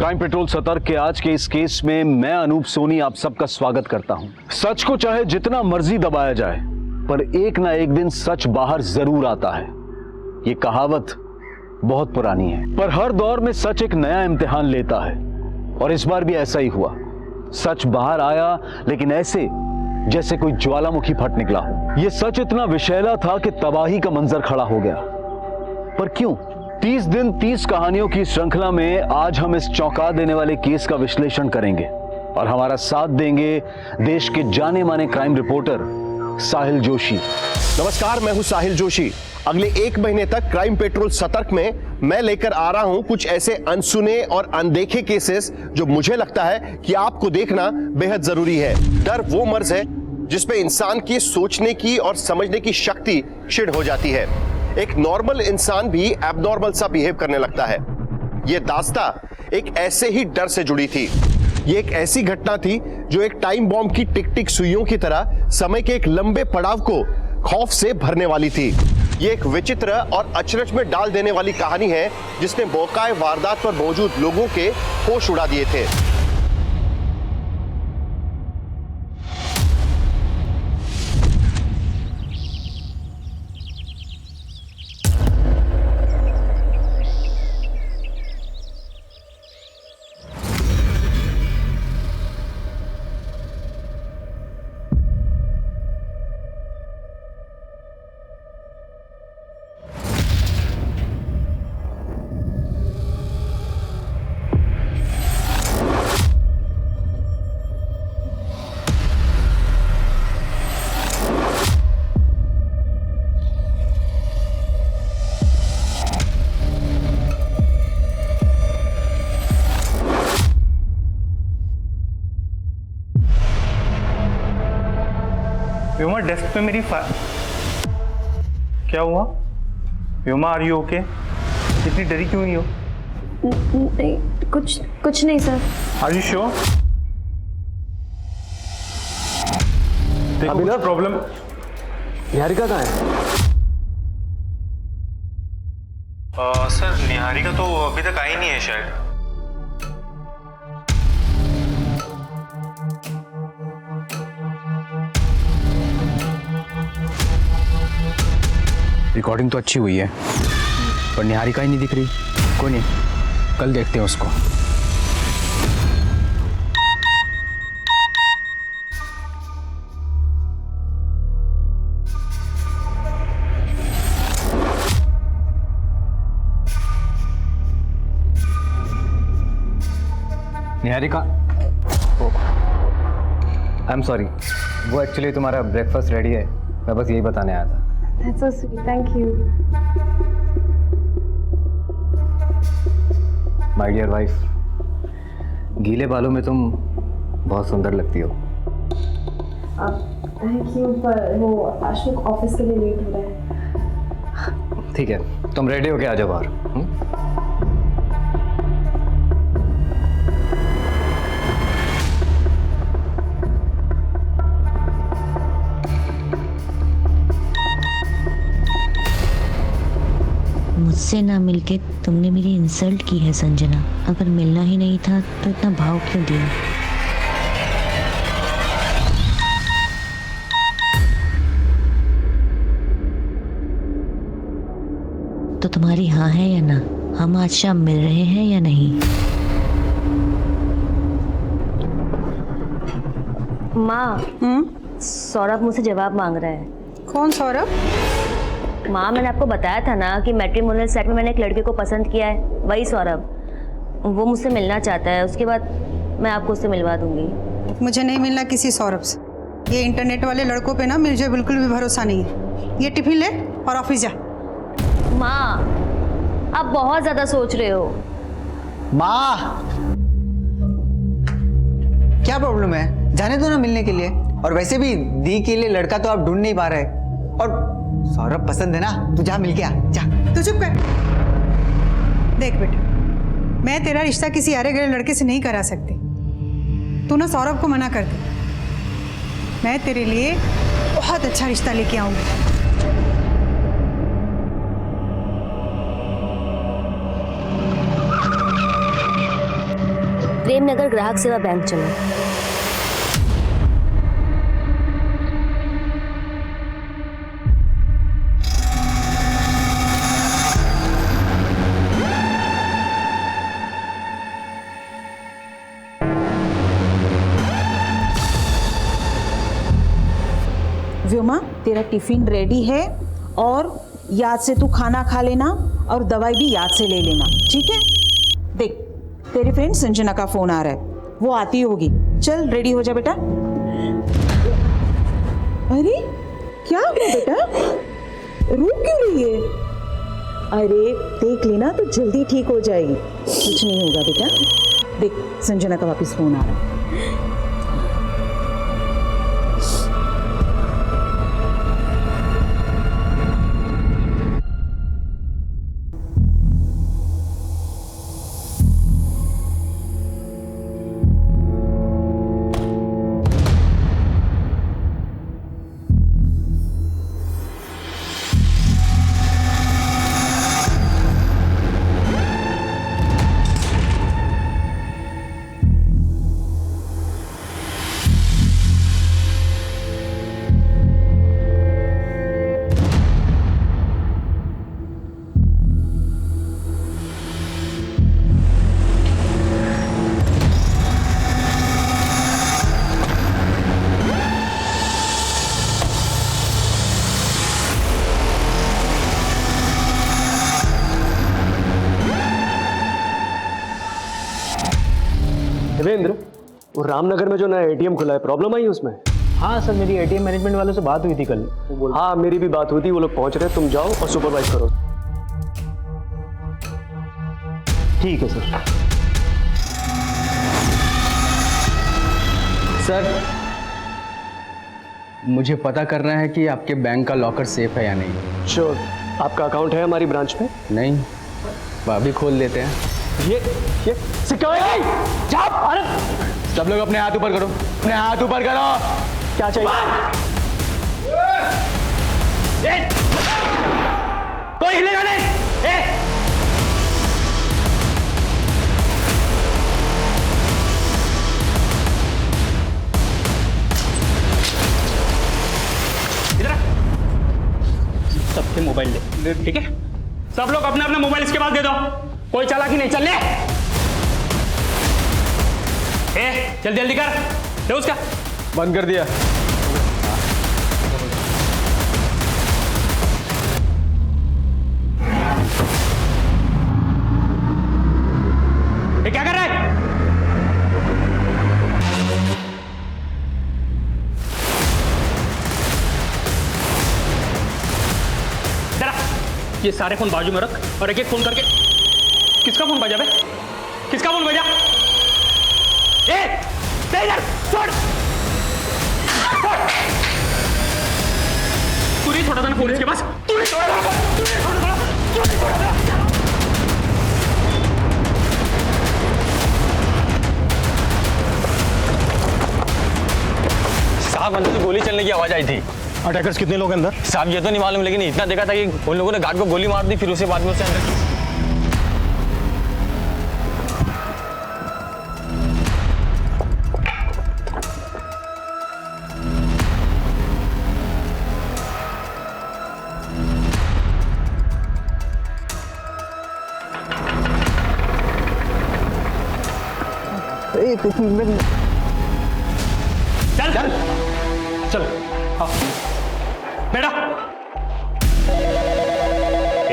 Crime petrol सतर्क के आज के इस केस में मैं अनूप सोनी आप सबका स्वागत करता हूं। सच को चाहे जितना मर्जी दबाया जाए, पर एक ना एक दिन सच बाहर जरूर आता है। ये कहावत बहुत पुरानी है, पर हर दौर में सच एक नया इम्तिहान लेता है और इस बार भी ऐसा ही हुआ। सच बाहर आया, लेकिन ऐसे जैसे कोई ज्वालामुखी फट निकला हो। यह सच इतना विषैला था कि तबाही का मंजर खड़ा हो गया। पर क्यों? 30 दिन 30 कहानियों की श्रृंखला में आज हम इस चौंका देने वाले केस का विश्लेषण करेंगे और हमारा साथ देंगे देश के जाने माने क्राइम रिपोर्टर साहिल जोशी। नमस्कार, मैं हूं साहिल जोशी। अगले 1 महीने तक क्राइम पेट्रोल सतर्क में मैं लेकर आ रहा हूं कुछ ऐसे अनसुने और अनदेखे केसेस जो मुझे लगता है कि आपको देखना बेहद जरूरी है। डर वो मर्ज है जिसपे इंसान की सोचने की और समझने की शक्ति क्षीण हो जाती है। एक नॉर्मल इंसान भी एबनॉर्मल सा बिहेव करने लगता है। यह दास्ता एक ऐसे ही डर से जुड़ी थी। यह एक ऐसी घटना थी जो एक टाइम बॉम्ब की टिक टिक सुइयों की तरह समय के एक लंबे पड़ाव को खौफ से भरने वाली थी। ये एक विचित्र और अचरज में डाल देने वाली कहानी है जिसने मौकाए वारदात पर मौजूद लोगों के होश उड़ा दिए थे। व्योमा, डेस्क पे मेरी क्या हुआ? Vyoma, are you okay? इतनी डरी क्यों हुई हो? नहीं, कुछ नहीं सर। Are you sure? देखो कुछ प्रॉब्लम। निहारिका कहाँ है? सर, निहारिका तो अभी तक आई नहीं है शायद। रिकॉर्डिंग तो अच्छी हुई है, पर निहारिका ही नहीं दिख रही। कोई नहीं, कल देखते हैं उसको। निहारिका, आई एम सॉरी, वो एक्चुअली तुम्हारा ब्रेकफास्ट रेडी है, मैं बस यही बताने आया था। That's so sweet. Thank you. My dear wife, गीले बालों में तुम बहुत सुंदर लगती हो। थैंक यू, पर वो अशोक ऑफिस के लिए लेट हो रहा है। ठीक है, तुम रेडी होके आ जाओ बाहर। मुझसे ना मिलके तुमने मेरी इंसल्ट की है संजना। अगर मिलना ही नहीं था तो इतना भाव क्यों दिया? तो तुम्हारी हाँ है या ना? हम आज शाम मिल रहे हैं या नहीं? माँ, सौरभ मुझसे जवाब मांग रहा है। कौन सौरभ? माँ, मैंने आपको बताया था ना कि मैट्रिमोनियल साइट में मैंने एक लड़के को पसंद किया है, वही सौरभ। वो मुझसे मिलना चाहता है, उसके बाद मैं आपको उससे मिलवा दूंगी। मुझे नहीं मिलना किसी सौरभ से। ये इंटरनेट वाले लड़कों पे ना मुझे बिल्कुल भी भरोसा नहीं है। ये टिफिन ले और ऑफिस जा। माँ, आप बहुत ज्यादा सोच रहे हो। माँ, क्या प्रॉब्लम है? जाने दो ना मिलने के लिए। और वैसे भी दी के लिए लड़का तो आप ढूंढ नहीं पा रहे। और सौरभ पसंद है ना, तू जा मिल के आ, जा। तू चुप कर। देख बेटा, मैं तेरा रिश्ता किसी अरे गए लड़के से नहीं करा सकती। तू ना सौरभ को मना कर दे। मैं तेरे लिए बहुत अच्छा रिश्ता लेके आऊंगी। प्रेमनगर ग्राहक सेवा बैंक चलो। व्योमा, तेरा टिफिन रेडी है और याद से तू खाना खा लेना और दवाई भी याद से ले लेना, ठीक है? देख, तेरी फ्रेंड संजना का फोन आ रहा है, वो आती होगी। चल रेडी हो जा बेटा। अरे क्या हुआ बेटा, रो क्यों रही है? अरे देख लेना तो जल्दी ठीक हो जाएगी, कुछ नहीं होगा बेटा। देख, संजना का वापस फोन आ रहा है। देवेंद्र, वो रामनगर में जो नया एटीएम खुला है, प्रॉब्लम आई उसमें? हाँ सर, मेरी एटीएम मैनेजमेंट वालों से बात हुई थी कल। हाँ, मेरी भी बात हुई थी, वो लोग पहुंच रहे हैं, तुम जाओ और सुपरवाइज करो। ठीक है सर। सर, मुझे पता करना है कि आपके बैंक का लॉकर सेफ है या नहीं। श्योर। आपका अकाउंट है हमारी ब्रांच में? नहीं, वो अभी खोल देते हैं। ये सिक्योरिटी, अरे सब लोग अपने हाथ ऊपर करो, अपने हाथ ऊपर करो। क्या चाहिए? कोई हिलेगा नहीं। सबके मोबाइल ले, ठीक है? सब लोग अपना अपना मोबाइल इसके पास दे दो, कोई चालाकी नहीं। चल ले, चल जल्दी कर, ले उसका। बंद कर दिया। ये क्या कर रहा है? जरा ये सारे फोन बाजू में रख और एक एक फोन करके। किसका फोन बजा बे? किसका फोन बजा? इधर छोड़, तू नहीं छोड़ा था ना फोन इसके पास? तू नहीं छोड़ा था, तू नहीं छोड़ा था, तू नहीं छोड़ा था। साहब, अंदर से गोली चलने की आवाज आई थी। अटैकर्स कितने लोग अंदर? साहब ये तो नहीं मालूम, लेकिन इतना देखा था कि उन लोगों ने गार्ड को गोली मार दी, फिर उसके बाद में उसे अंदर। चल चल चल, हाँ बेटा,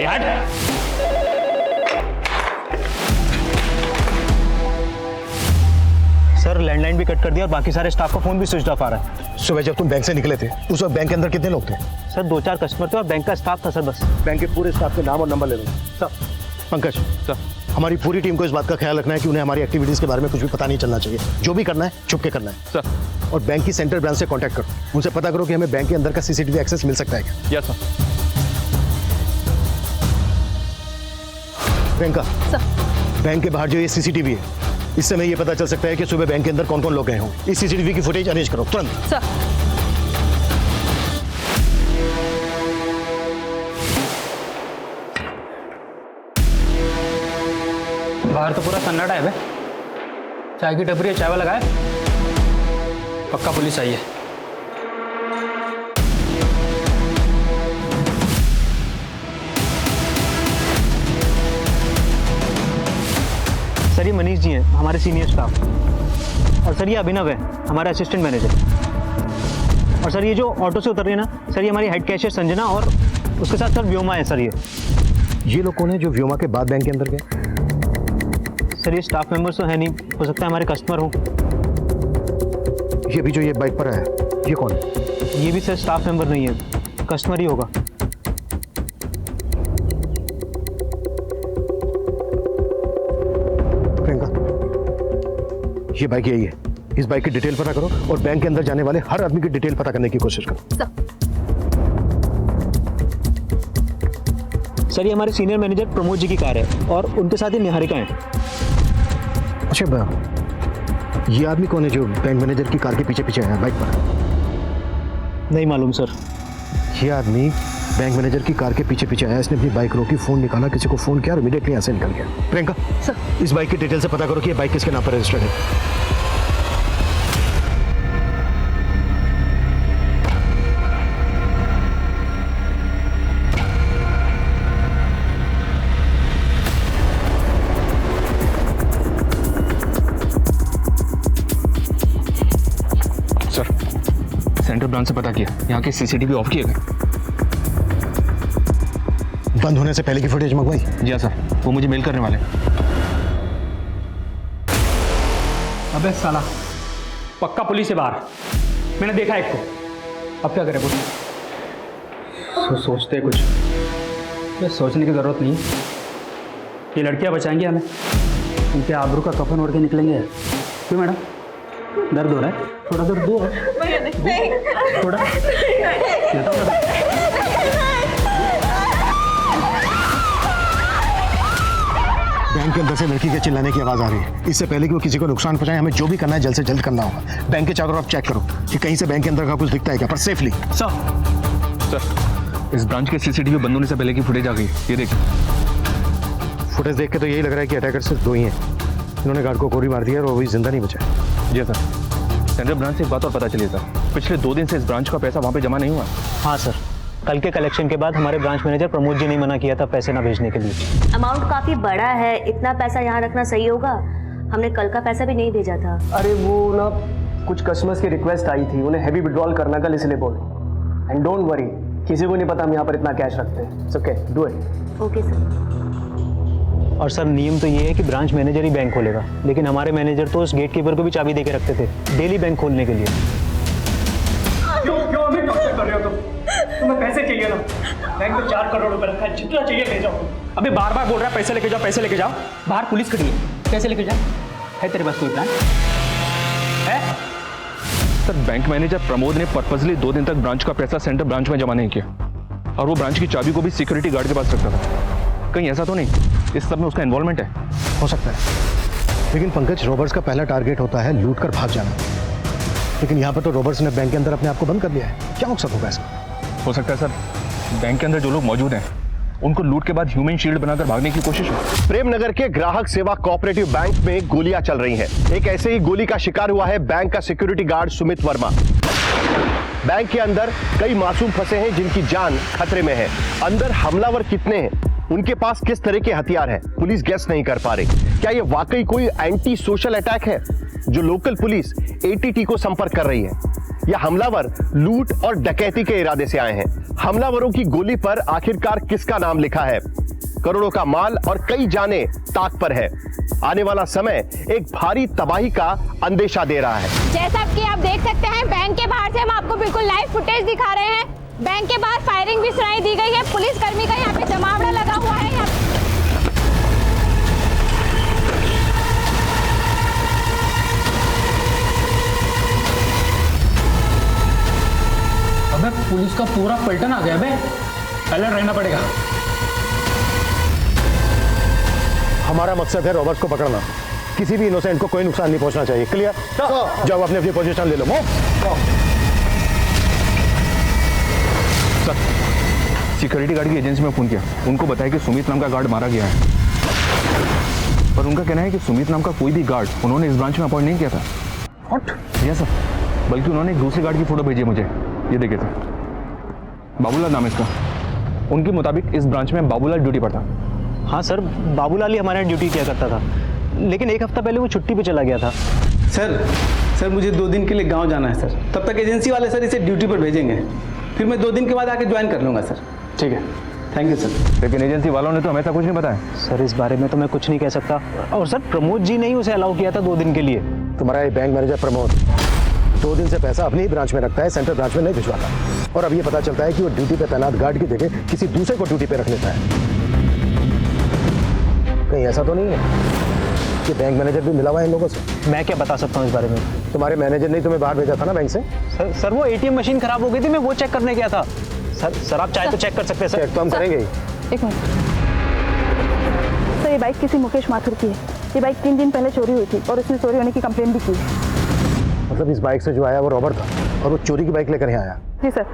हट। सर, लैंडलाइन भी कट कर दिया और बाकी सारे स्टाफ का फोन भी स्विच ऑफ आ रहा है। सुबह जब तुम बैंक से निकले थे उस वक्त बैंक के अंदर कितने लोग थे? सर, 2-4 कस्टमर थे और बैंक का स्टाफ था सर, बस। बैंक के पूरे स्टाफ के नाम और नंबर ले लो। सर। पंकज सर, हमारी पूरी टीम को इस बात का ख्याल रखना है कि उन्हें हमारी एक्टिविटीज के बारे में कुछ भी पता नहीं चलना चाहिए। जो भी करना है छुप के करना है सर। और बैंक की सेंट्रल ब्रांच से कांटेक्ट करो, उनसे पता करो कि हमें बैंक के अंदर का सीसीटीवी एक्सेस मिल सकता है क्या। Yes sir. प्रियंका, बैंक के बाहर जो ये सीसीटीवी है, इससे हमें ये पता चल सकता है कि सुबह बैंक के अंदर कौन कौन लोग गए हों। इस सीसीटीवी की फुटेज अरेंज करो तुरंत। बाहर तो पूरा सन्नाटा है बे। चाय की टपरी है, चाय वाला लगाए। पक्का पुलिस आई है। सर ये मनीष जी हैं, हमारे सीनियर स्टाफ। और सर ये अभिनव है, हमारा असिस्टेंट मैनेजर। और सर ये जो ऑटो से उतर रही है ना सर, ये हमारी हेड कैशियर संजना और उसके साथ सर व्योमा है सर। ये लोग कौन है जो व्योमा के बाद बैंक के अंदर गए? सर ये स्टाफ मेंबर्स तो है नहीं, हो सकता है हमारे कस्टमर हो। ये भी जो ये बाइक पर है, ये कौन है? ये भी सर स्टाफ मेंबर नहीं है, कस्टमर ही होगा। ये बाइक यही है। इस बाइक की डिटेल पता करो और बैंक के अंदर जाने वाले हर आदमी की डिटेल पता करने की कोशिश करो। सर ये हमारे सीनियर मैनेजर प्रमोद जी की कार है और उनके साथ ही निहारिका है। अच्छा, ये आदमी कौन है जो बैंक मैनेजर की कार के पीछे पीछे है बाइक पर? नहीं मालूम सर। ये आदमी बैंक मैनेजर की कार के पीछे पीछे आया, इसने अपनी बाइक रोकी, फोन निकाला, किसी को फोन किया और इमीडिएटली यहाँ से निकल गया। प्रियंका सर, इस बाइक की डिटेल से पता करो कि ये बाइक किसके नाम पर रजिस्टर्ड है। सेंट्रल ब्रांच से पता किया, यहाँ के सीसीटीवी ऑफ किए गए। बंद होने से पहले की फुटेज मंगवाई? जी हाँ सर, वो मुझे मेल करने वाले। अबे साला, पक्का पुलिस है बाहर, मैंने देखा एक को। अब क्या करें पुलिस? सोचते हैं कुछ। बस सोचने की जरूरत नहीं, ये लड़कियां बचाएंगी हमें, उनके आबरू का कफन ओढ़ के निकलेंगे। क्यों मैडम, दर्द हो रहा है? थोड़ा दर्द दो, थोड़ा बैंक के अंदर से लड़की के चिल्लाने की आवाज आ रही है। इससे पहले कि वो किसी को नुकसान पहुंचाए, हमें जो भी करना है जल्द से जल्द करना होगा। बैंक के चारों तरफ चेक करो कि कहीं से बैंक के अंदर का कुछ दिखता है क्या, पर सेफली। सर, इस ब्रांच के सीसीटीवी बंद होने से पहले की फुटेज आ गई, ये देखिए। फुटेज देख के तो यही लग रहा है कि अटैकर सिर्फ दो ही हैं। इन्होंने गार्ड को गोली मार दिया और वो भी जिंदा नहीं बचा। जी सर, सेंट्रल ब्रांच से एक बात और पता चली सर, पिछले 2 दिन से इस ब्रांच का पैसा वहाँ पे जमा नहीं हुआ। हाँ सर, कल के कलेक्शन के बाद हमारे ब्रांच मैनेजर प्रमोद जी ने मना किया था पैसे ना भेजने के लिए। अमाउंट काफी बड़ा है, इतना पैसा यहाँ रखना सही होगा? हमने कल का पैसा भी नहीं भेजा था। अरे वो ना कुछ कस्टमर्स की रिक्वेस्ट आई थी, उन्हें हैवी विड्रॉल करना कल, इसलिए बोले। एंड डोंट वरी, किसी को नहीं पता हम यहाँ पर इतना कैश रखते हैं। It's okay, do it. Okay sir. और सर नियम तो ये है कि ब्रांच मैनेजर ही बैंक खोलेगा, लेकिन हमारे मैनेजर तो उस गेट कीपर को भी चाबी देके रखते थे डेली बैंक खोलने के लिए। क्यों हमें टॉर्चर कर रहे हो तुम? तुम्हें पैसे चाहिए ना? बैंक में 4 करोड़ रुपए रखा है, जितना चाहिए ले जाओ। अबे बार बार बोल रहा है पैसे लेके जाओ, पैसे लेके जाओ। बाहर पुलिस खड़ी है, कैसे लेके जाओ? है तेरे पास कोई प्लान है? सर, बैंक मैनेजर प्रमोद ने पर्पसली 2 दिन तक ब्रांच का पैसा सेंट्रल ब्रांच में जमा नहीं किया और वो ब्रांच की चाबी को भी सिक्योरिटी गार्ड के पास रखता था। कहीं ऐसा तो नहीं इस सब में उसका इन्वॉल्वमेंट है? हो सकता है, लेकिन पंकज, रॉबर्स का पहला टारगेट होता है लूट कर भाग जाना। लेकिन यहाँ पर तो रॉबर्स ने बैंक के अंदर अपने आप को बंद कर दिया है। क्या मकसद होगा इसका? हो सकता है सर, बैंक के अंदर जो लोग मौजूद हैं उनको लूट के बाद ह्यूमन शील्ड बनाकर भागने की कोशिश है। प्रेमनगर के ग्राहक सेवा कोऑपरेटिव बैंक में गोलियां चल रही हैं। एक ऐसे ही गोली का शिकार हुआ है बैंक का security guard Sumit Verma. Bank के अंदर कई मासूम फंसे हैं जिनकी जान खतरे में है। अंदर हमलावर कितने हैं, उनके पास किस तरह के हथियार हैं, पुलिस गेस नहीं कर पा रही। क्या यह वाकई कोई एंटी सोशल अटैक है जो लोकल पुलिस एटीटी को संपर्क कर रही है, या हमलावर लूट और डकैती के इरादे से आए हैं? हमलावरों की गोली पर आखिरकार किसका नाम लिखा है? करोड़ों का माल और कई जाने ताक पर है। आने वाला समय एक भारी तबाही का अंदेशा दे रहा है। जैसा कि आप देख सकते हैं, बैंक के बाहर से हम आपको बिल्कुल लाइव फुटेज दिखा रहे हैं। बैंक के बाहर फायरिंग भी सुनाई दी गई है, पुलिसकर्मी का यहाँ पे जमावड़ा लगा हुआ है। अबे पुलिस का पूरा पलटन आ गया बे, अलर्ट रहना पड़ेगा। हमारा मकसद है रॉबर्ट्स को पकड़ना, किसी भी इनोसेंट को कोई नुकसान नहीं पहुंचना चाहिए। क्लियर? जाओ अपनी अपनी पोजीशन ले लो। सर, सिक्योरिटी गार्ड की एजेंसी में फोन किया, उनको बताया कि सुमित नाम का गार्ड मारा गया है पर उनका कहना है कि सुमित नाम का कोई भी गार्ड उन्होंने इस ब्रांच में अपॉइंट नहीं किया था। व्हाट? यस सर, बल्कि उन्होंने एक दूसरे गार्ड की फोटो भेजी है मुझे, ये देखिए सर, बाबूलाल नाम है इसका। उनके मुताबिक इस ब्रांच में बाबूलाल ड्यूटी पर था। हाँ सर, बाबूलाल ही हमारे यहाँ ड्यूटी किया करता था, लेकिन एक हफ्ता पहले वो छुट्टी पे चला गया था। सर मुझे 2 दिन के लिए गांव जाना है सर, तब तक एजेंसी वाले सर इसे ड्यूटी पर भेजेंगे, फिर मैं 2 दिन के बाद आके ज्वाइन कर लूँगा सर। ठीक है, थैंक यू सर। लेकिन एजेंसी वालों ने तो हमें ऐसा कुछ नहीं बताया। सर इस बारे में तो मैं कुछ नहीं कह सकता, और सर प्रमोद जी ने ही उसे अलाउ किया था 2 दिन के लिए। तुम्हारा ये बैंक मैनेजर प्रमोद 2 दिन से पैसा अपनी ही ब्रांच में रखता है, सेंट्रल ब्रांच में नहीं भिजवाता। और अब ये पता चलता है कि वो ड्यूटी पे तैनात गार्ड की जगह किसी दूसरे को ड्यूटी पे रख लेता है। कहीं ऐसा तो नहीं है कि बैंक मैनेजर भी मिला हुआ है इन लोगों से? मैं क्या बता सकता हूँ इस बारे में। तुम्हारे मैनेजर ने तुम्हें बाहर भेजा था ना बैंक से? सर वो एटीएम मशीन खराब हो गई थी, मैं वो चेक करने गया था। सर आप चाहे तो चेक कर सकते हैं। चेक तो हम करेंगे ही। एक मिनट सर, ये बाइक किसी मुकेश माथुर की है। ये बाइक 3 दिन पहले चोरी हुई थी और उसने चोरी होने की कंप्लेंट भी की है। मतलब इस बाइक से जो आया वो रॉबर था और वो चोरी की बाइक लेकर यहाँ आया? जी सर,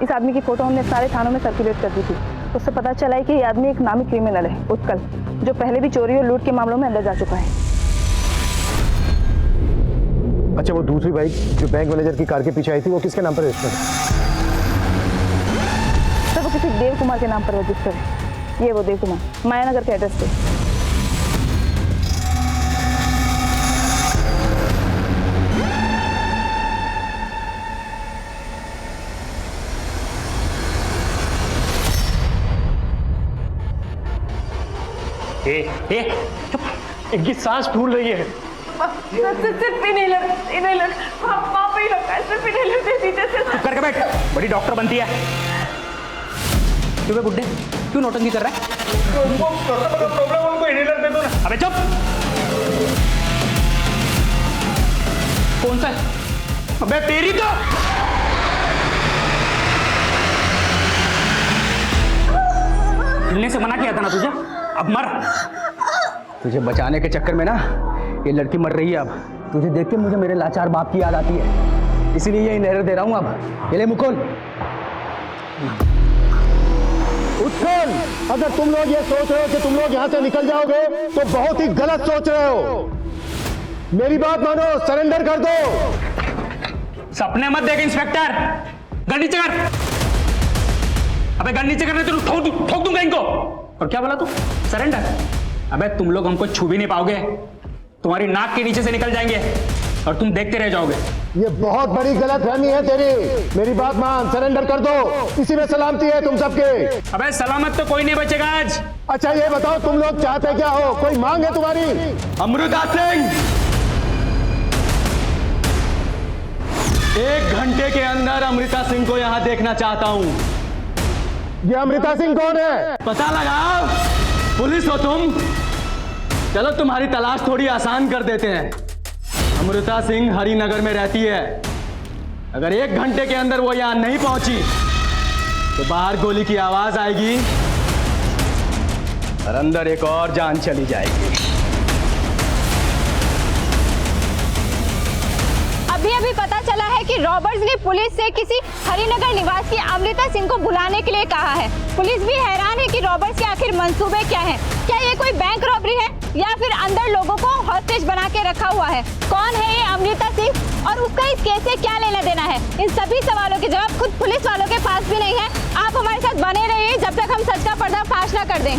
इस आदमी की फोटो हमने सारे थानों में सर्कुलेट कर दी थी। उससे पता चला है कि ये आदमी एक नामी क्रिमिनल है, उत्कल, जो पहले भी चोरी और लूट के मामलों में अंदर जा चुका है। अच्छा, वो दूसरी बाइक जो बैंक मैनेजर की कार के पीछे आई थी वो किसके नाम पर रजिस्टर्ड है? सर वो किसी देव कुमार के नाम पर रजिस्टर है। ये वो देव कुमार, मायानगर के एड्रेस पे। चुप, इनकी सांस फूल रही है। सिर्फ इन्हेलर वहाँ पे ही रखा है, सिर्फ इन्हेलर दे दीजिए सर। चुप करके बैठ, बड़ी डॉक्टर बनती है। क्यों बे बुड्ढे, क्यों नौटंकी कर रहा है? उनको प्रॉब्लम, उनको इन्हेलर दे दो ना। अबे चुप। कौन सा है? अबे तेरी तो हिलने से मना किया था ना तुझे, अब मर। तुझे बचाने के चक्कर में ना ये लड़की मर रही है। अब तुझे देख के मुझे मेरे लाचार बाप की याद आती है, इसीलिए ये इन्हेलर दे रहा हूं। अब ये ले मुकुल। उत्थान, अगर तुम लोग ये सोच रहे हो कि तुम लोग यहाँ से निकल जाओगे तो बहुत ही गलत सोच रहे हो। मेरी बात मानो, सरेंडर कर दो। सपने मत देख इंस्पेक्टर, गन नीचे कर। अबे गन नीचे करने तो ठोक दूंगा इनको। और क्या बोला तू? सरेंडर? अबे तुम लोग हमको छू भी नहीं पाओगे, तुम्हारी नाक के नीचे से निकल जाएंगे और तुम देखते रह जाओगे। ये बहुत बड़ी गलतफहमी है तेरी। मेरी बात मान, सरेंडर कर दो, इसी में सलामती है तुम सबके। अबे सलामत तो कोई नहीं बचेगा आज। अच्छा ये बताओ, तुम लोग चाहते क्या हो? कोई मांग है तुम्हारी? अमृता सिंह, 1 घंटे के अंदर अमृता सिंह को यहाँ देखना चाहता हूँ। ये अमृता सिंह कौन है? पता लगाओ, पुलिस हो तुम। चलो तुम्हारी तलाश थोड़ी आसान कर देते हैं। अमृता सिंह हरिनगर में रहती है। अगर 1 घंटे के अंदर वो यहां नहीं पहुंची तो बाहर गोली की आवाज आएगी और अंदर एक और जान चली जाएगी। अभी पता चला है कि रॉबर्ट्स ने पुलिस से किसी हरिनगर निवासी अमृता सिंह को बुलाने के लिए कहा है। पुलिस भी हैरान है कि रॉबर्ट्स के आखिर मंसूबे क्या हैं। क्या ये कोई बैंक रॉबरी है या फिर अंदर लोगों को हॉस्टेज बना के रखा हुआ है? कौन है ये अमृता सिंह और उसका इस केस से क्या लेना देना है? इन सभी सवालों के जवाब खुद पुलिस वालों के पास भी नहीं है। आप हमारे साथ बने रहिए जब तक हम सच का पर्दाफाश ना कर दें।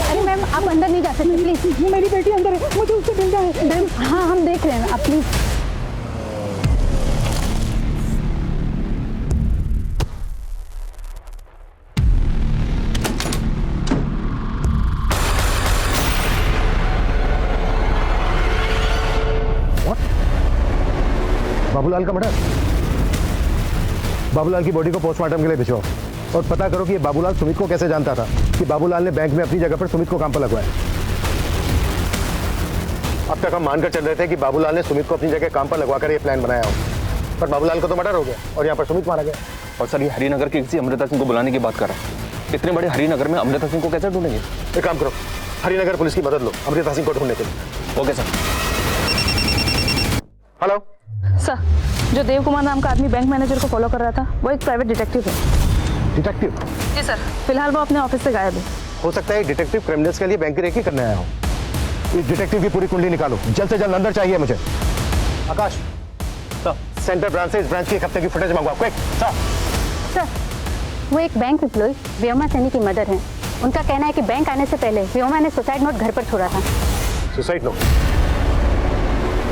अरे मैम, आप अंदर नहीं जा सकते प्लीज। मेरी बेटी अंदर है, मुझे उससे मिलना है। मैम हाँ, हम देख रहे हैं, आप प्लीज। बाबूलाल का मर्डर? बाबूलाल की बॉडी को पोस्टमार्टम के लिए भिजवाओ और पता करो कि ये बाबूलाल सुमित को कैसे जानता था कि बाबूलाल ने बैंक में अपनी जगह पर सुमित को काम पर लगवाया। अब तक हम मानकर चल रहे थे कि बाबूलाल ने सुमित को अपनी जगह काम पर लगवाकर ये प्लान बनाया हो, पर बाबूलाल का तो मर्डर हो गया और यहाँ पर सुमित मारा गया। और सर ये हरिनगर के किसी अमृता सिंह को बुलाने की बात कर रहा है। इतने बड़े हरिनगर में अमृता सिंह को कैसे ढूंढेंगे? एक काम करो, हरिनगर पुलिस की मदद लो अमृता सिंह को ढूंढने के लिए। Okay sir. हेलो सर, जो देव कुमार नाम का आदमी बैंक मैनेजर को फॉलो कर रहा था वो एक प्राइवेट डिटेक्टिव है। डिटेक्टिव? जी सर, फिलहाल वो अपने ऑफिस से गायब है। हो सकता है डिटेक्टिव क्रिमिनल्स के लिए बैंक की रेकी करने आया हो। इस डिटेक्टिव की पूरी कुंडली निकालो, जल्द से जल्द अंदर चाहिए मुझे। आकाश सर, सेंटर ब्रांच से इस ब्रांच की एक हफ्ते की फुटेज मंगवाओ, क्विक। सर, वो एक बैंक एम्प्लॉय व्योमा सैनी की मदर हैं। उनका कहना है कि बैंक आने से पहले व्योमा ने सुसाइड नोट घर पर छोड़ा था। Suicide note?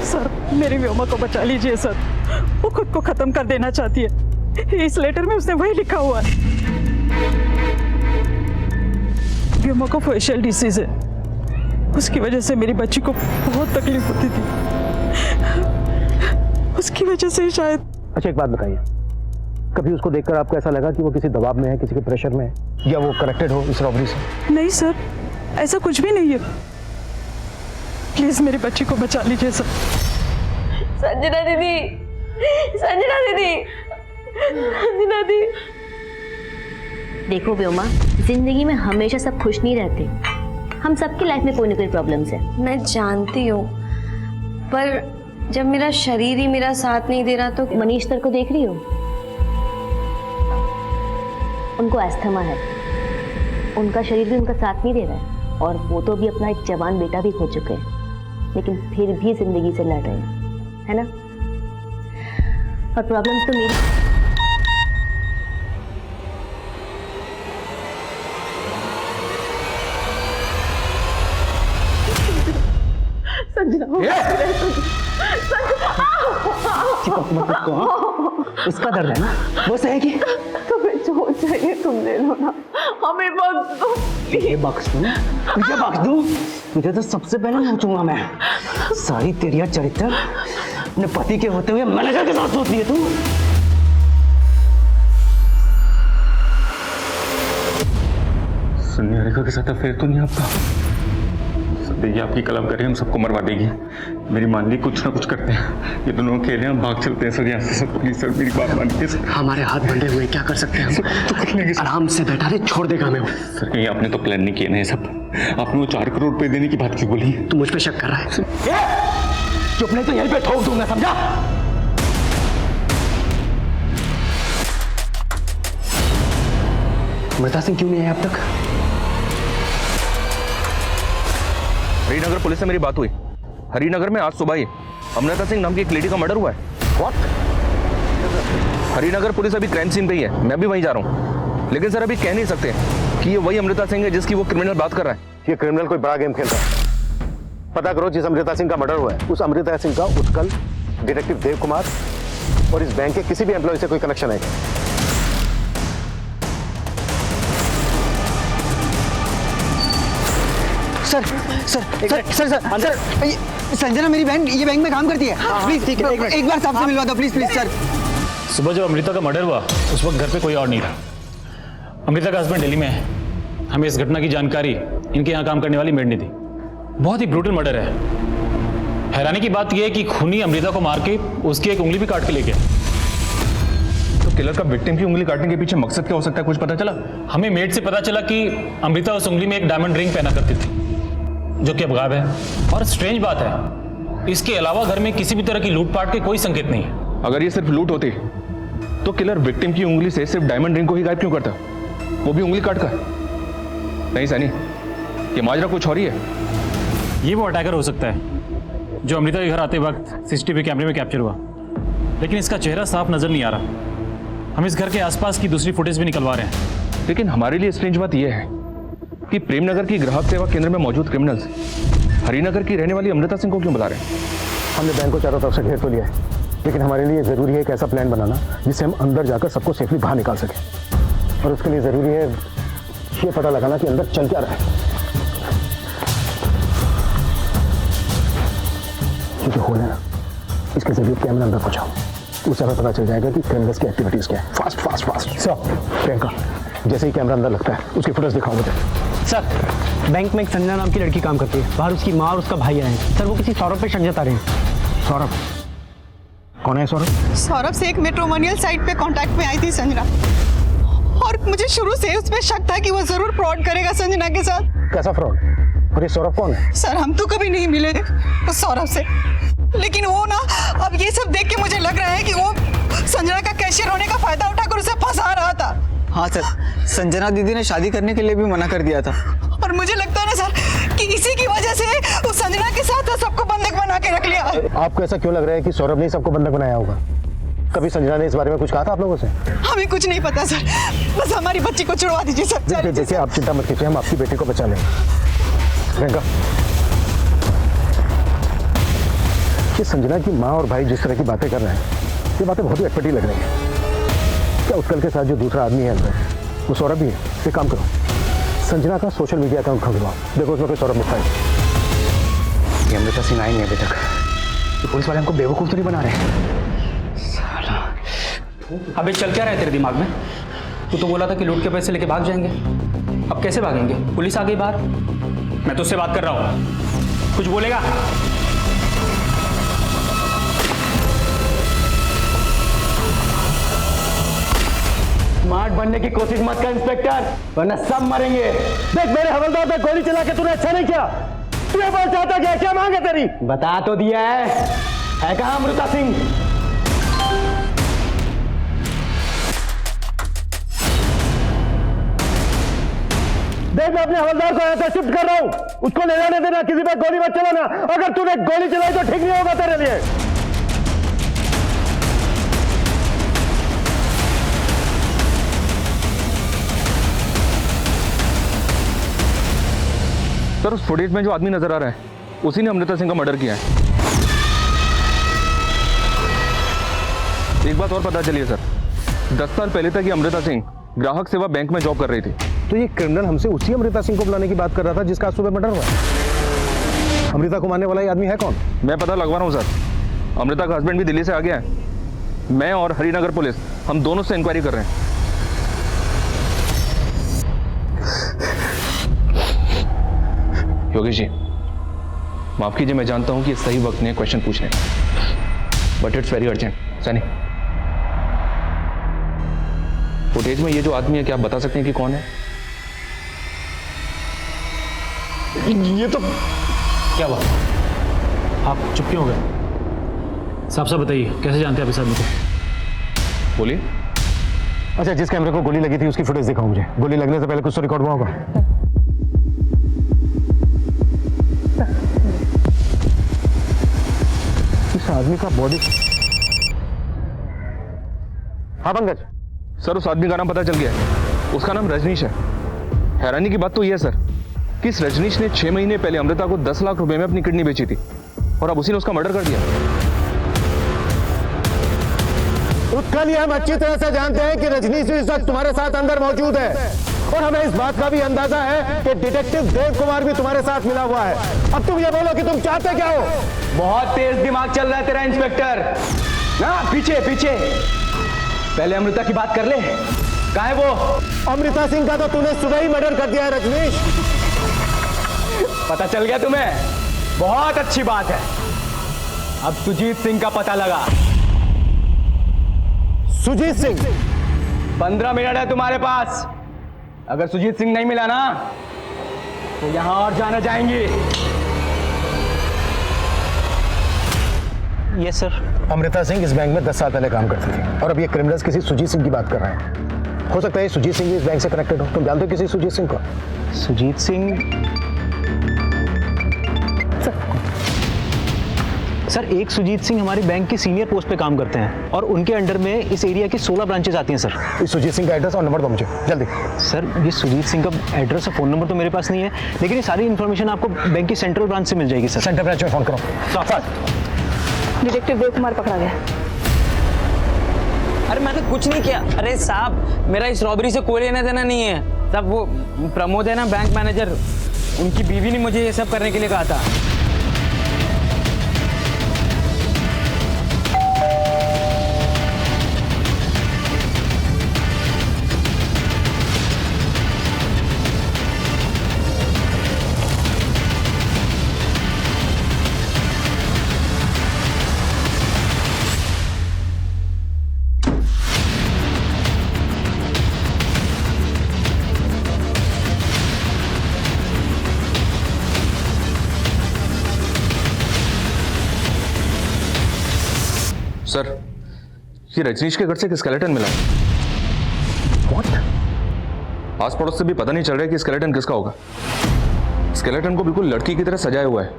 सर, मेरी व्योमा को बचा लीजिए सर, वो खुद को खत्म कर देना चाहती है। इस लेटर में उसने वही लिखा हुआ है। व्योमा को फेशियल डिसीज है, उसकी वजह से मेरी बच्ची को बहुत तकलीफ होती थी, उसकी वजह से शायद। अच्छा एक बात बताइए, कभी उसको देखकर आपको ऐसा लगा कि वो किसी दबाव में है, किसी के प्रेशर में है, या वो कनेक्टेड हो इस रॉबरी से? नहीं सर, ऐसा कुछ भी नहीं है। प्लीज मेरी बच्ची को बचा लीजिए सर। संजना दीदी, संजना दीदी, संजना दी। देखो व्योमा, जिंदगी में हमेशा सब खुश नहीं रहते। हम सबकी लाइफ में कोई ना कोई प्रॉब्लम्स है। मैं जानती हूँ, पर जब मेरा शरीर ही मेरा साथ नहीं दे रहा तो। मनीष सर को देख रही हो? उनको अस्थमा है, उनका शरीर भी उनका साथ नहीं दे रहा है, और वो तो भी अपना एक जवान बेटा भी खो चुके हैं, लेकिन फिर भी जिंदगी से लड़ रहे हैं, है ना? और प्रॉब्लम्स तो मेरी। इसका दर्द है ना, वो सहेगी। तुम्हें जो चाहिए तुम ले लो ना, हमें बख्श दो। ये बख्श दूं? तुझे बख्श दूं? तुझे तो सबसे पहले नोचूंगा मैं। सारी तेरिया चरित्र अपने पति के होते हुए मैनेजर के साथ सोच लिए तू। निहारिका के साथ अफेयर तो नहीं आपका? देखिए आपकी कलमकारी हम सबको मरवा देगी। मेरी मान ली कुछ ना कुछ करते हैं, ये दोनों अकेले हम भाग चलते हैं सर यहाँ से। सर प्लीज सर मेरी बात मानिए सर। हमारे हाथ बंधे हुए क्या कर सकते हैं हम? तो कुछ नहीं आराम से बैठा रहे, छोड़ देगा मैं वो। सर कहीं आपने तो प्लान नहीं किया ना ये सब? आपने वो 4 करोड़ रुपए देने की बात क्यों बोली? तू मुझ पे शक कर रहा है? चुप नहीं तो यहीं पे ठोक दूंगा, समझा? अमृता सिंह क्यों नहीं आया अब तक? हरिनगर पुलिस से मेरी बात हुई। हरिनगर में आज सुबह ही अमृता सिंह नाम की एक लेडी का मर्डर हुआ है। व्हाट? हरिनगर पुलिस अभी क्राइम सीन पे ही है, मैं भी वहीं जा रहा हूँ। लेकिन सर अभी कह नहीं सकते कि ये वही अमृता सिंह है जिसकी वो क्रिमिनल बात कर रहा है। ये क्रिमिनल कोई बड़ा गेम खेल रहा है। पता करो जिस अमृता सिंह का मर्डर हुआ है, उस अमृता सिंह का उत्कल, डिटेक्टिव देव कुमार और इस बैंक के किसी भी एम्प्लॉय से कोई कनेक्शन है? Sir sir sir sir sir sir Sanjana मेरी बहन ये बैंक में काम करती है। प्लीज ठीक है, एक बार साहब से मिलवा दो प्लीज प्लीज सर। सुबह जब अमृता का मर्डर हुआ उस वक्त घर पे कोई और नहीं था। अमृता का हस्बैंड दिल्ली में है। हमें इस घटना की जानकारी इनके यहाँ काम करने वाली मेड ने दी। बहुत ही ब्रूटल मर्डर है। हैरानी की बात यह है कि खूनी अमृता को मार के उसकी एक उंगली भी काट के ले गया। तो किलर का विक्टिम की उंगली काटने के पीछे मकसद क्या हो सकता है, कुछ पता चला? हमें मेड से पता चला कि अमृता उस उंगली में एक डायमंड रिंग पहना करती थी, जो कि अब गायब है। और स्ट्रेंज बात है, इसके अलावा घर में किसी भी तरह की लूटपाट के कोई संकेत नहीं है। अगर ये सिर्फ लूट होती तो किलर विक्टिम की उंगली से सिर्फ डायमंड रिंग को ही गायब क्यों करता, वो भी उंगली काट कर? नहीं सनी, ये माजरा कुछ और ही है। ये वो अटैकर हो सकता है जो अमृता के घर आते वक्त सीसीटीवी कैमरे में कैप्चर हुआ, लेकिन इसका चेहरा साफ नजर नहीं आ रहा। हम इस घर के आसपास की दूसरी फुटेज भी निकलवा रहे हैं। लेकिन हमारे लिए स्ट्रेंज बात यह है कि प्रेमनगर की ग्राहक सेवा केंद्र में मौजूद क्रिमिनल्स हरिनगर की रहने वाली अमृता सिंह को क्यों बुला रहे हैं? हमने बैंक को चारों तरफ से घेर तो लिया है, लेकिन हमारे लिए जरूरी है एक ऐसा प्लान बनाना जिससे हम अंदर जाकर सबको सेफली बाहर निकाल सकें। और उसके लिए जरूरी है ये पता लगाना कि अंदर चल क्या रहा है। ये जो होल है ना, इसके जरिए कैमरा अंदर पहुंचाओ, उससे हमें पता चल जाएगा कि क्रिमिनल्स की एक्टिविटीज क्या है। Fast fast fast sir. Priyanka, जैसे ही कैमरा अंदर लगता है उसकी फुटेज दिखाओ मुझे। सर बैंक में एक संजना नाम की लड़की काम करती है। बाहर उसकी माँ और उसका भाई आए हैं। सर वो किसी सौरभ पे शक जता रहे हैं। सौरभ? कौन है सौरभ? सौरभ से एक मैट्रिमोनियल साइट पे कांटेक्ट में आई थी संजना, और मुझे शुरू से उसमें शक था कि वो जरूर फ्रॉड करेगा संजना के साथ। कैसा फ्रॉड? और ये सौरभ कौन है? सर हम तो कभी नहीं मिले उस सौरभ से, लेकिन वो ना अब ये सब देख के मुझे लग रहा है कि वो संजना का कैशियर होने का फायदा उठाकर उसे फंसा रहा था। हाँ सर, संजना दीदी ने शादी करने के लिए भी मना कर दिया था। और मुझे लगता है ना सर कि इसी की वजह से उस संजना के साथ सबको बंधक बना के रख लिया। आपको ऐसा क्यों लग रहा है कि सौरभ ने सबको बंधक बनाया होगा? कभी संजना ने इस बारे में कुछ कहा था आप लोगों से? हमें कुछ नहीं पता सर, बस हमारी बच्ची को छुड़वा दीजिए सर। देखिए आप चिंता मत कीजिए, हम आपकी बेटी को बचा लेंगे। प्रियंका, ये संजना की माँ और भाई जिस तरह की बातें कर रहे हैं, ये बातें बहुत ही अटपटी लग रही हैं। क्या उत्कल के साथ जो दूसरा आदमी है अंदर, वो सौरभ भी है? एक काम करो, संजना का सोशल मीडिया अकाउंट खुलवाओ, देखो उसमें कोई सौरभ लिखा है। ये अमृता सिंह आई नहीं अभी तक। तो पुलिस वाले हमको बेवकूफ़ तो नहीं बना रहे? अबे चल क्या रहा है तेरे दिमाग में? तू तो बोला था कि लूट के पैसे लेके भाग जाएंगे, अब कैसे भागेंगे? पुलिस आ गई बाहर। मैं तुझसे बात कर रहा हूँ, कुछ बोलेगा? स्मार्ट बनने की कोशिश मत कर इंस्पेक्टर, वरना सब मरेंगे। देख मेरे हवलदार पे गोली चला के तूने अच्छा नहीं किया। तू ये बोल चाहता क्या? क्या मांगे तेरी? बता तो दिया है कहाँ अमृता सिंह? देख मैं अपने हवलदार को यहाँ से शिफ्ट कर रहा हूँ, उसको ले जाने देना, किसी पे गोली मत चलाना। अगर तूने गोली चलाई तो ठीक नहीं होगा तेरे लिए। सर उस फुटेज में जो आदमी नजर आ रहा है, उसी ने अमृता सिंह का मर्डर किया है। एक बात और पता चली है सर, 10 साल पहले तक ये अमृता सिंह ग्राहक सेवा बैंक में जॉब कर रही थी। तो ये क्रिमिनल हमसे उसी अमृता सिंह को बुलाने की बात कर रहा था जिसका आज सुबह मर्डर हुआ। अमृता को मारने वाला ये आदमी है कौन? मैं पता लगवा रहा हूँ सर, अमृता का हस्बैंड भी दिल्ली से आ गया है। मैं और हरिनगर पुलिस, हम दोनों से इंक्वायरी कर रहे हैं। योगेश जी, माफ कीजिए, मैं जानता हूं कि ये सही वक्त नहीं है क्वेश्चन पूछने का, but it's very urgent. Sunny, footage में ये जो आदमी है, क्या आप बता सकते हैं कि कौन है? ये तो क्या हुआ? आप चुप क्यों हो गए? साफ साफ बताइए, कैसे जानते हैं आप इस आदमी को? बोलिए। अच्छा, जिस कैमरे को गोली लगी थी उसकी फुटेज दिखाओ मुझे। गोली लगने से पहले कुछ तो रिकॉर्ड हुआ होगा। इस आदमी का बॉडी। हाँ पंकज। सर उस आदमी का नाम पता चल गया है, उसका नाम रजनीश है। हैरानी की बात तो यह है सर कि इस रजनीश ने 6 महीने पहले अमृता को 10 लाख रुपए में अपनी किडनी बेची थी, और अब उसी ने उसका मर्डर कर दिया। उत्कल, हम अच्छी तरह से जानते हैं कि रजनीश इस वक्त तुम्हारे साथ अंदर मौजूद है, और हमें इस बात का भी अंदाजा है कि डिटेक्टिव देव कुमार भी तुम्हारे साथ मिला हुआ है। अब तुम ये बोलो कि तुम चाहते क्या हो? बहुत तेज दिमाग चल रहा है तेरा इंस्पेक्टर। ना पीछे पीछे, पहले अमृता की बात कर ले। कहाँ है वो? अमृता सिंह का तो तूने सुबह ही मर्डर कर दिया है रजनीश। पता चल गया तुम्हें? बहुत अच्छी बात है। अब सुजीत सिंह का पता लगा। सुजीत सिंह? 15 मिनट है तुम्हारे पास। अगर सुजीत सिंह नहीं मिला ना तो यहां और जाने जाएंगी। Yes sir. अमृता सिंह इस बैंक में 10 साल पहले काम करती थी, और अब ये क्रिमिनल्स किसी सुजीत सिंह की बात कर रहे हैं। हो सकता है सुजीत सिंह भी इस बैंक से कनेक्टेड हो। तुम जानते हो किसी सुजीत सिंह को? सुजीत सिंह? सर एक सुजीत सिंह हमारे बैंक की सीनियर पोस्ट पे काम करते हैं, और उनके अंडर में इस एरिया की 16 ब्रांचेस आती हैं सर। इस सुजीत सिंह का एड्रेस और नंबर दो मुझे जल्दी। सर ये सुजीत सिंह का एड्रेस और फ़ोन नंबर तो मेरे पास नहीं है, लेकिन ये सारी इन्फॉर्मेशन आपको बैंक की सेंट्रल ब्रांच से मिल जाएगी सर। सेंट्रल ब्रांच में फोन करो। डिटेक्टिव देव कुमार पकड़ा गया। अरे मैंने कुछ नहीं किया। अरे साहब, मेरा इस रॉबरी से कोई लेना देना नहीं है। सब वो प्रमोद है ना, बैंक मैनेजर, उनकी बीवी ने मुझे ये सब करने के लिए कहा था। सर ये रजनीश के घर से एक स्केलेटन मिला। What? आस पड़ोस से भी पता नहीं चल रहा है कि स्केलेटन किसका होगा। स्केलेटन को बिल्कुल लड़की की तरह सजाया हुआ है।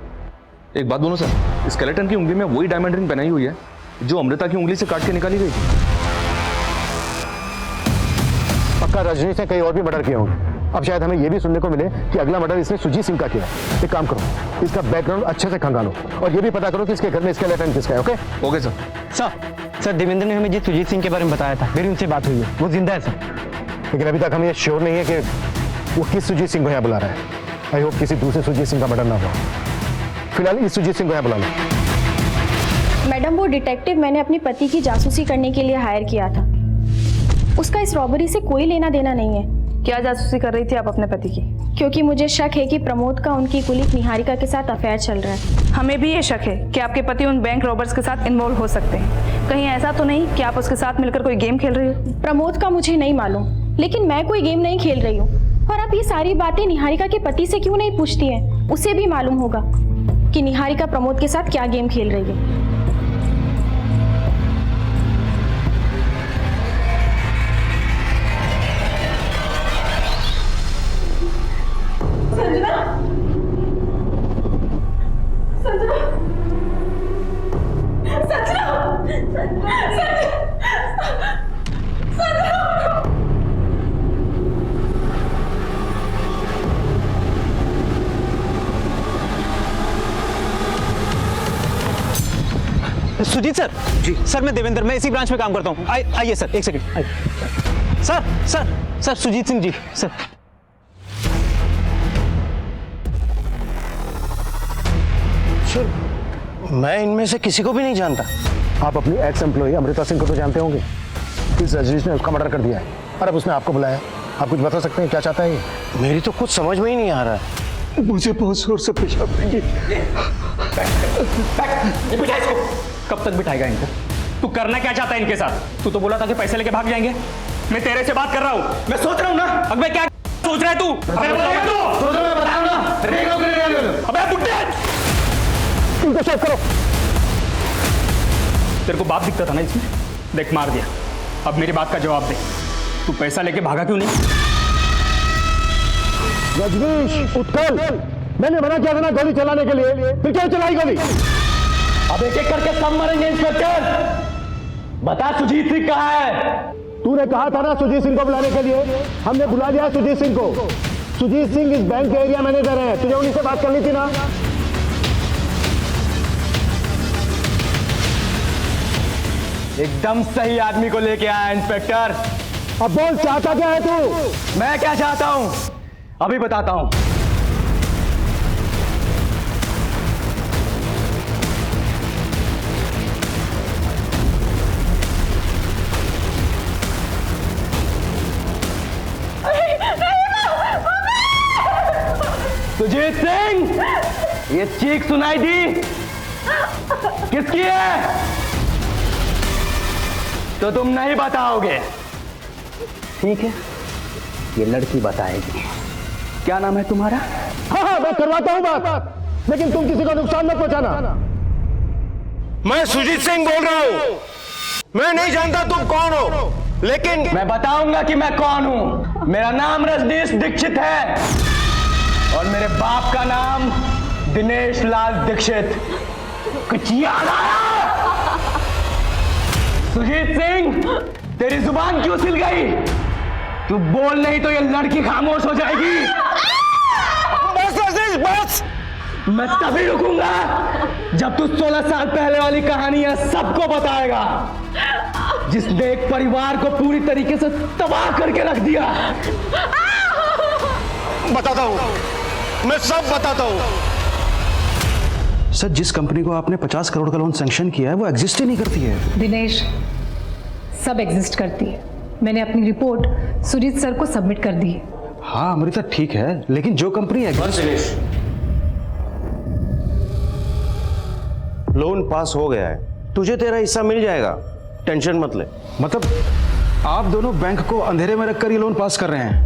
एक बात बोलो सर, स्केलेटन की उंगली में वही डायमंड रिंग पहनाई हुई है जो अमृता की उंगली से काट के निकाली गई थी। पक्का रजनीश ने कई और भी मर्डर किए होंगे। अब शायद हमें यह भी सुनने को मिले कि अगला मर्डर इसने सुजीत सिंह का किया है। एक काम करो, इसका बैकग्राउंड अच्छे से खंगालो और ये भी पता करो कि इसके घर में स्केलेटन किसका है। Okay okay sir. Sir Devendra ने हमें सुजीत सिंह के बारे में बताया था, मेरी उनसे बात हुई है, वो जिंदा है सर। लेकिन अभी तक हमें ये श्योर नहीं है कि वो किस सुजीत सिंह को यहाँ बुला रहा है। आई होप किसी दूसरे सुजीत सिंह का मर्डर ना हो। फिलहाल इस सुजीत सिंह को यहाँ बुला लो। मैडम, वो डिटेक्टिव मैंने अपने पति की जासूसी करने के लिए हायर किया था, उसका इस रॉबरी से कोई लेना देना नहीं है। क्या जासूसी कर रही थी आप अपने पति की? क्योंकि मुझे शक है कि प्रमोद का उनकी कुलीग निहारिका के साथ अफेयर चल रहा है। हमें भी ये शक है कि आपके पति उन बैंक रॉबर्स के साथ इन्वॉल्व हो सकते हैं। कहीं ऐसा तो नहीं कि आप उसके साथ मिलकर कोई गेम खेल रही हो? प्रमोद का मुझे नहीं मालूम, लेकिन मैं कोई गेम नहीं खेल रही हूँ। और आप ये सारी बातें निहारिका के पति से क्यों नहीं पूछती हैं? उसे भी मालूम होगा कि निहारिका प्रमोद के साथ क्या गेम खेल रही है। सुजीत सर जी, सर मैं देवेंद्र, मैं इसी ब्रांच में काम करता हूँ। आइए सर, एक सेकंड आइए। Sir Sujit Singh ji sir. मैं इनमें से किसी को भी नहीं जानता। आप अपनी एक्स एम्प्लॉय अमृता सिंह को तो जानते होंगे। इस रजनीश ने उसका मर्डर कर दिया है और अब उसने आपको बुलाया। आप कुछ बता सकते हैं क्या चाहता है ये? मेरी तो कुछ समझ में ही नहीं आ रहा है। मुझे बहुत जोर से पेशाब लगी। कब तक बिठाएगा इनको? तू करना क्या चाहता है इनके साथ? तू तो बोला था कि पैसे लेके भाग जाएंगे। मैं तेरे से बात कर रहा हूँ, मैं सोच रहा हूँ ना। अब मैं क्या सोच रहा है तू? अबे बुड्ढे, इनको चेक करो। तेरे को बाप दिखता था ना इसमें? देख, मार दिया। अब मेरी बात का जवाब दे, तू पैसा लेके भागा क्यों नहीं? रजनीश उत्कल, मैंने मना किया था ना गोली चलाने के लिए, फिर क्यों चलाई गोली? अब एक एक करके सब मरेंगे इंस्पेक्टर। बता सुजीत सिंह कहाँ है? तूने कहा था ना सुजीत सिंह को बुलाने के लिए, हमने बुला दिया सुजीत सिंह को। सुजीत सिंह इस बैंक के एरिया मैनेजर हैं, तुझे उन्हीं से बात करनी थी ना। एकदम सही आदमी को लेके आया इंस्पेक्टर। अब बोल, चाहता क्या है तू? मैं क्या चाहता हूं अभी बताता हूं। सुजीत सिंह, ये चीख सुनाई दी किसकी है? तो तुम नहीं बताओगे, ठीक है? ये लड़की बताएगी। क्या नाम है तुम्हारा? हाँ, मैं करवाता हूं बात, लेकिन तुम किसी को नुकसान मत पहुंचाना। मैं सुजीत सिंह बोल रहा हूं। मैं नहीं जानता तुम कौन हो, लेकिन मैं बताऊंगा कि मैं कौन हूं। मेरा नाम रजनीश दीक्षित है और मेरे बाप का नाम दिनेश लाल दीक्षित। कुछ याद आया? सुजीत सिंह, तेरी जुबान क्यों सिल गई? तू बोल नहीं तो ये लड़की खामोश हो जाएगी। बस रजनीश, बस। मैं तभी रुकूंगा जब तू 16 साल पहले वाली कहानियां सबको बताएगा, जिसने एक परिवार को पूरी तरीके से तबाह करके रख दिया। बताता हूं, मैं सब बताता हूं। सर, जिस कंपनी को आपने 50 करोड़ का लोन सैंक्शन किया है वो एग्जिस्ट ही नहीं करती है। दिनेश, सब एग्जिस्ट करती है। मैंने अपनी रिपोर्ट सुजीत सर को सबमिट कर दी है। हाँ अमृता, ठीक है, लेकिन जो कंपनी एग्जिस्ट। लोन पास हो गया है, तुझे तेरा हिस्सा मिल जाएगा, टेंशन मत ले। मतलब आप दोनों बैंक को अंधेरे में रखकर ये लोन पास कर रहे हैं?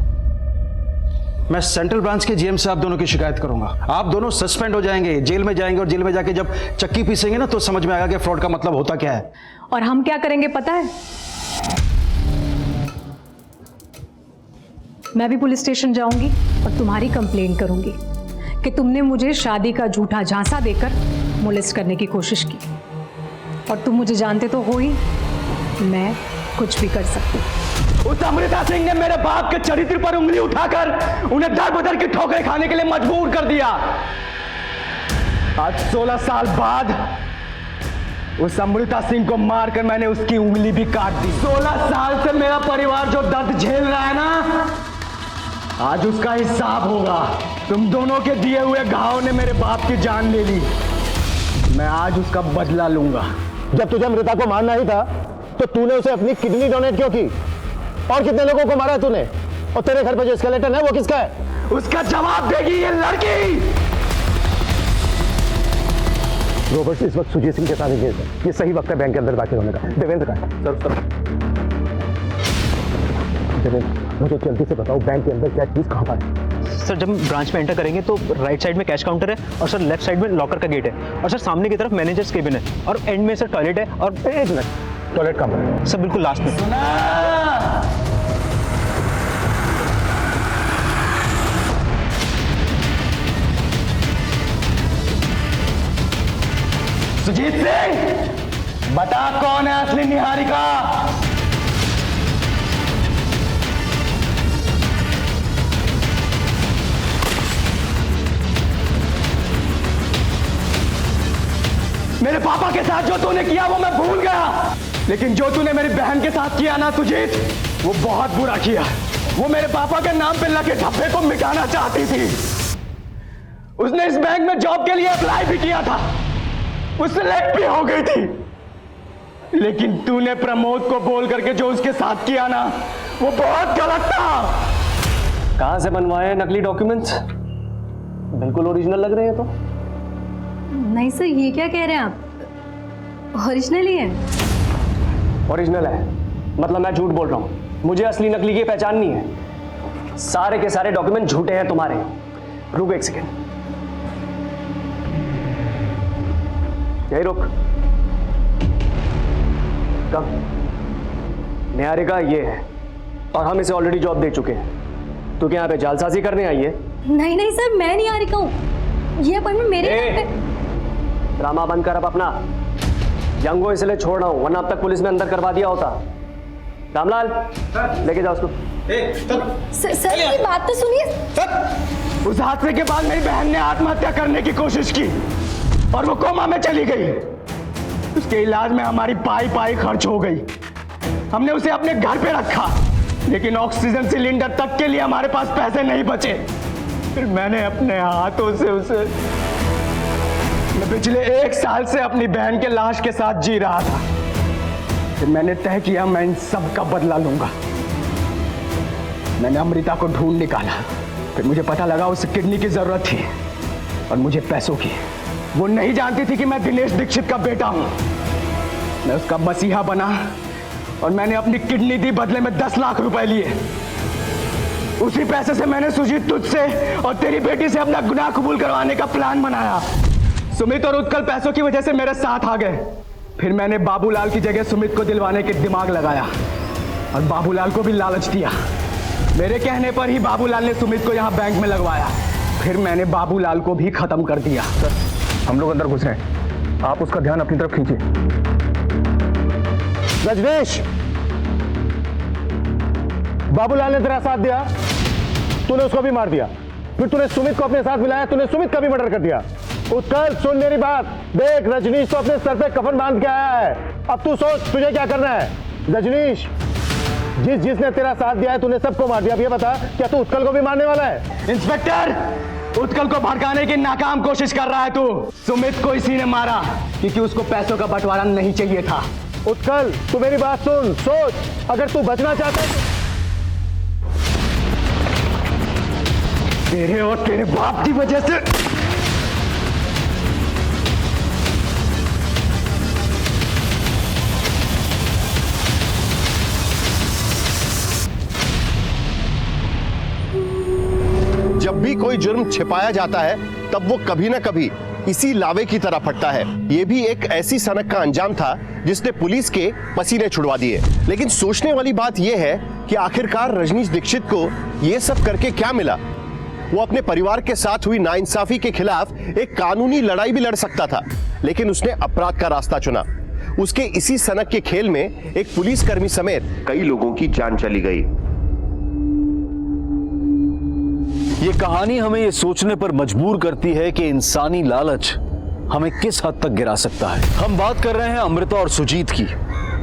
मैं सेंट्रल ब्रांच के जीएम से आप दोनों की शिकायत करूंगा। आप दोनों सस्पेंड हो जाएंगे, जेल में जाएंगे और जेल में जाके जब चक्की पीसेंगे ना तो समझ में आएगा कि फ्रॉड का मतलब होता क्या है। और हम क्या करेंगे पता है? मैं भी पुलिस स्टेशन जाऊंगी और तुम्हारी कंप्लेंट करूंगी कि तुमने मुझे शादी का झूठा झांसा देकर मोलेस्ट करने की कोशिश की, और तुम मुझे जानते तो हो ही, मैं कुछ भी कर सकती हूँ। उस अमृता सिंह ने मेरे बाप के चरित्र पर उंगली उठाकर उन्हें दर बदर की ठोकरें खाने के लिए मजबूर कर दिया। आज 16 साल बाद उस अमृता सिंह को मारकर मैंने उसकी उंगली भी काट दी। 16 साल से मेरा परिवार जो दर्द झेल रहा है ना, आज उसका हिसाब होगा। तुम दोनों के दिए हुए घाव ने मेरे बाप की जान ले ली, मैं आज उसका बदला लूंगा। जब तुझे अमृता को मारना ही था तो तूने उसे अपनी किडनी डोनेट क्यों की? और कितने लोगों को मारा है तूने? और तेरे घर पे जो स्केलेटन है वो किसका है? उसका जवाब देगी ये लड़की। रॉबर्ट इस वक्त सुजीत सिंह के साथ इंगेज है। ये सही वक्त है बैंक के अंदर दाखिल होने का। देवेंद्र का सर देवेंद्र, मुझे जल्दी से बताओ बैंक के अंदर क्या चीज कहाँ पर है? सर जब हम ब्रांच में एंटर करेंगे तो राइट साइड में कैश काउंटर है, और सर लेफ्ट साइड में लॉकर का गेट है, और सर सामने की तरफ मैनेजर्स केबिन है, और एंड में सर टॉयलेट है। और एक मिनट, टॉयलेट कहाँ पर है? सर बिल्कुल लास्ट में। सुजीत सिंह, बता कौन है असली निहारिका? मेरे पापा के साथ जो तूने किया वो मैं भूल गया, लेकिन जो तूने मेरी बहन के साथ किया ना सुजीत, वो बहुत बुरा किया। वो मेरे पापा के नाम पे लगे धब्बे को मिटाना चाहती थी। उसने इस बैंक में जॉब के लिए अप्लाई भी किया था, वो सिलेक्ट भी हो गई थी, लेकिन तूने प्रमोद को बोल करके जो उसके साथ किया ना, वो बहुत गलत था। कहां से बनवाए नकली डॉक्यूमेंट्स? बिल्कुल ओरिजिनल लग रहे हैं। तो नहीं सर, ये क्या कह रहे हैं आप? ओरिजिनल ही है। ओरिजिनल है मतलब मैं झूठ बोल रहा हूं? मुझे असली नकली की पहचान नहीं है। सारे के सारे डॉक्यूमेंट झूठे हैं तुम्हारे। रुक एक सेकेंड, यही रुक। कब? निहारिका ये है, और हम इसे ऑलरेडी जॉब दे चुके हैं। तू क्या यहाँ पे जालसाजी करने आई है? नहीं नहीं सर, मैं नहीं आ रही हूँ, ये अपॉइंटमेंट मेरे। ड्रामा बंद कर अब अपना। यंगो इसलिए छोड़ रहा हूं, वरना अब तक पुलिस में अंदर करवा दिया होता। रामलाल, लेके जाओ उसको। सर ये बात तो सुनिए। उस हादसे के बाद मेरी बहन ने आत्महत्या करने की कोशिश की और वो कोमा में चली गई। उसके इलाज में हमारी पाई खर्च हो गई। हमने उसे अपने घर पे रखा, लेकिन ऑक्सीजन सिलेंडर तक के लिए हमारे पास पैसे नहीं बचे। फिर मैंने अपने हाथों से उसे, मैं पिछले 1 साल से अपनी बहन के लाश के साथ जी रहा था। फिर मैंने तय किया मैं इन सब का बदला लूंगा। मैंने अमृता को ढूंढ निकाला, फिर मुझे पता लगा उसे किडनी की जरूरत थी और मुझे पैसों की। वो नहीं जानती थी कि मैं दिनेश दीक्षित का बेटा हूं। मैं उसका मसीहा बना और मैंने अपनी किडनी दी, बदले में 10 लाख रुपए लिए। उसी पैसे से मैंने सुजीत तुझसे और तेरी बेटी से अपना गुनाह कबूल करवाने का प्लान बनाया। सुमित और उत्कल पैसों की वजह से मेरे साथ आ गए। फिर मैंने बाबूलाल की जगह सुमित को दिलवाने के दिमाग लगाया और बाबूलाल को भी लालच दिया। मेरे कहने पर ही बाबूलाल ने सुमित को यहाँ बैंक में लगवाया। फिर मैंने बाबूलाल को भी खत्म कर दिया। सर, हम लोग अंदर घुस रहे हैं, आप उसका ध्यान अपनी तरफ खींचिए। रजनीश, बाबूलाल ने तेरा साथ दिया, तूने उसको भी मार दिया। फिर तूने सुमित को अपने साथ मिलाया, तूने सुमित का भी मर्डर कर दिया। उत्कल, सुन मेरी बात। देख, रजनीश तो अपने सर पे कफन बांध के आया है। अब तू सोच तुझे क्या करना है। रजनीश, जिसने तेरा साथ दिया है तूने सबको मार दिया। अब ये बता, क्या तू उत्कल को भी मारने वाला है? इंस्पेक्टर, उत्कल को भड़काने की नाकाम कोशिश कर रहा है तू। सुमित को इसी ने मारा क्योंकि उसको पैसों का बंटवारा नहीं चाहिए था। उत्कल, तू मेरी बात सुन, सोच, अगर तू बचना चाहता है। तेरे और तेरे बाप की वजह से जब भी कोई जुर्म छिपाया जाता है तब वो कभी ना कभी इसी लावे की तरह फटता है। ये भी एक ऐसी सनक का अंजाम था जिसने पुलिस के पसीने छुड़वा दिए। लेकिन सोचने वाली बात यह है कि आखिरकार रजनीश दीक्षित को ये सब करके क्या मिला। वो अपने परिवार के साथ हुई नाइंसाफी के खिलाफ एक कानूनी लड़ाई भी लड़ सकता था, लेकिन उसने अपराध का रास्ता चुना। उसके इसी सनक के खेल में एक पुलिसकर्मी समेत कई लोगों की जान चली गई। ये कहानी हमें ये सोचने पर मजबूर करती है कि इंसानी लालच हमें किस हद तक गिरा सकता है। हम बात कर रहे हैं अमृता और सुजीत की,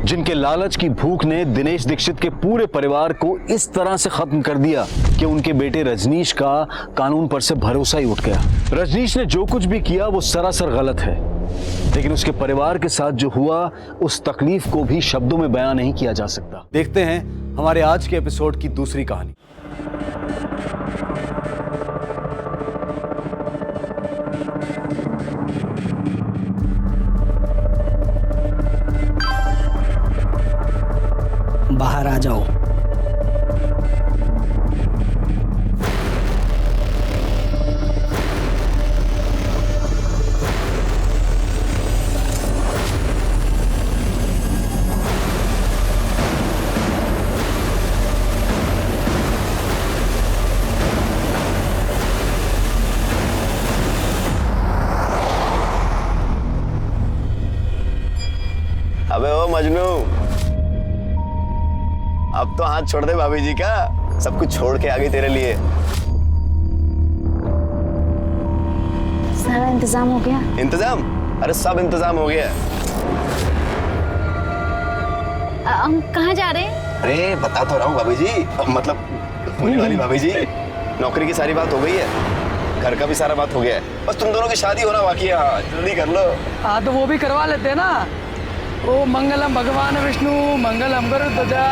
जिनके लालच की भूख ने दिनेश दीक्षित के पूरे परिवार को इस तरह से खत्म कर दिया कि उनके बेटे रजनीश का कानून पर से भरोसा ही उठ गया। रजनीश ने जो कुछ भी किया वो सरासर गलत है, लेकिन उसके परिवार के साथ जो हुआ उस तकलीफ को भी शब्दों में बयां नहीं किया जा सकता। देखते हैं हमारे आज के एपिसोड की दूसरी कहानी। बाहर आ जाओ। अबे ओ मजनू, अब तो हाथ छोड़ दे भाभी जी का, सब कुछ छोड़ के आ गई तेरे लिए। सारा इंतजाम हो गया? इंतजाम? अरे सब इंतजाम हो गया। हम कहाँ जा रहे हैं? अरे बता तो रहा हूँ भाभी जी, मतलब होने वाली भाभी जी, नौकरी की सारी बात हो गई है, घर का भी सारा बात हो गया है, बस तुम दोनों की शादी होना बाकी है। हाँ जल्दी कर लो। हाँ तो वो भी करवा लेते हैं ना। ओ मंगलम भगवान विष्णु मंगलम गरुड़ध्वजा।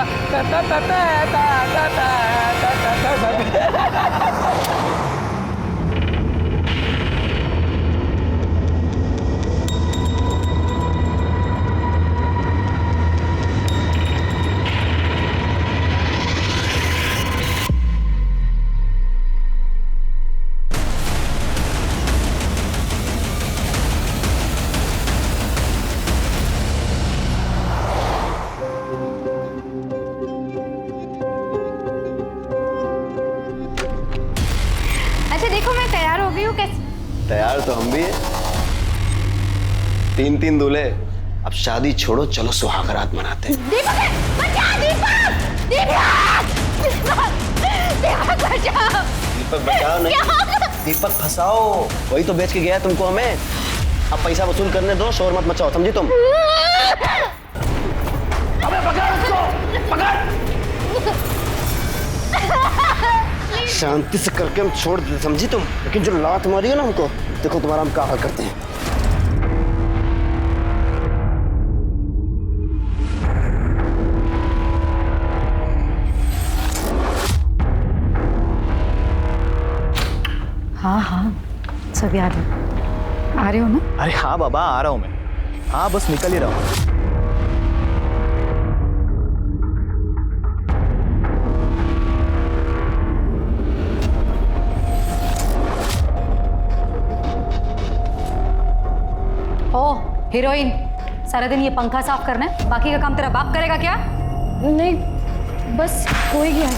अच्छा देखो मैं तैयार हो गई हूँ। कैसे? तैयार तो हम भी हैं। 3-3 दूल्हे। अब शादी छोड़ो, चलो सुहाग रात मनाते हैं। दीपक बचा, दीपक दीपक बचाओ। दीपक बचाओ नहीं, दीपक फंसाओ। वही तो बेच के गया तुमको हमें। अब पैसा वसूल करने दो, शोर मत मचाओ, समझी तुम? अबे पकड़ उसको, पकड़। शांति से करके हम छोड़ देते, समझी तुम? लेकिन जो लात मारी है ना हमको, देखो तुम्हारा हम क्या हाल करते हैं। हाँ हाँ सब याद है। आ रहे हो ना? अरे हाँ बाबा, आ रहा हूँ मैं। हाँ बस निकल ही रहा हूँ। हीरोइन, सारा दिन ये पंखा साफ करना है, बाकी का काम तेरा बाप करेगा क्या? नहीं बस कोई गया।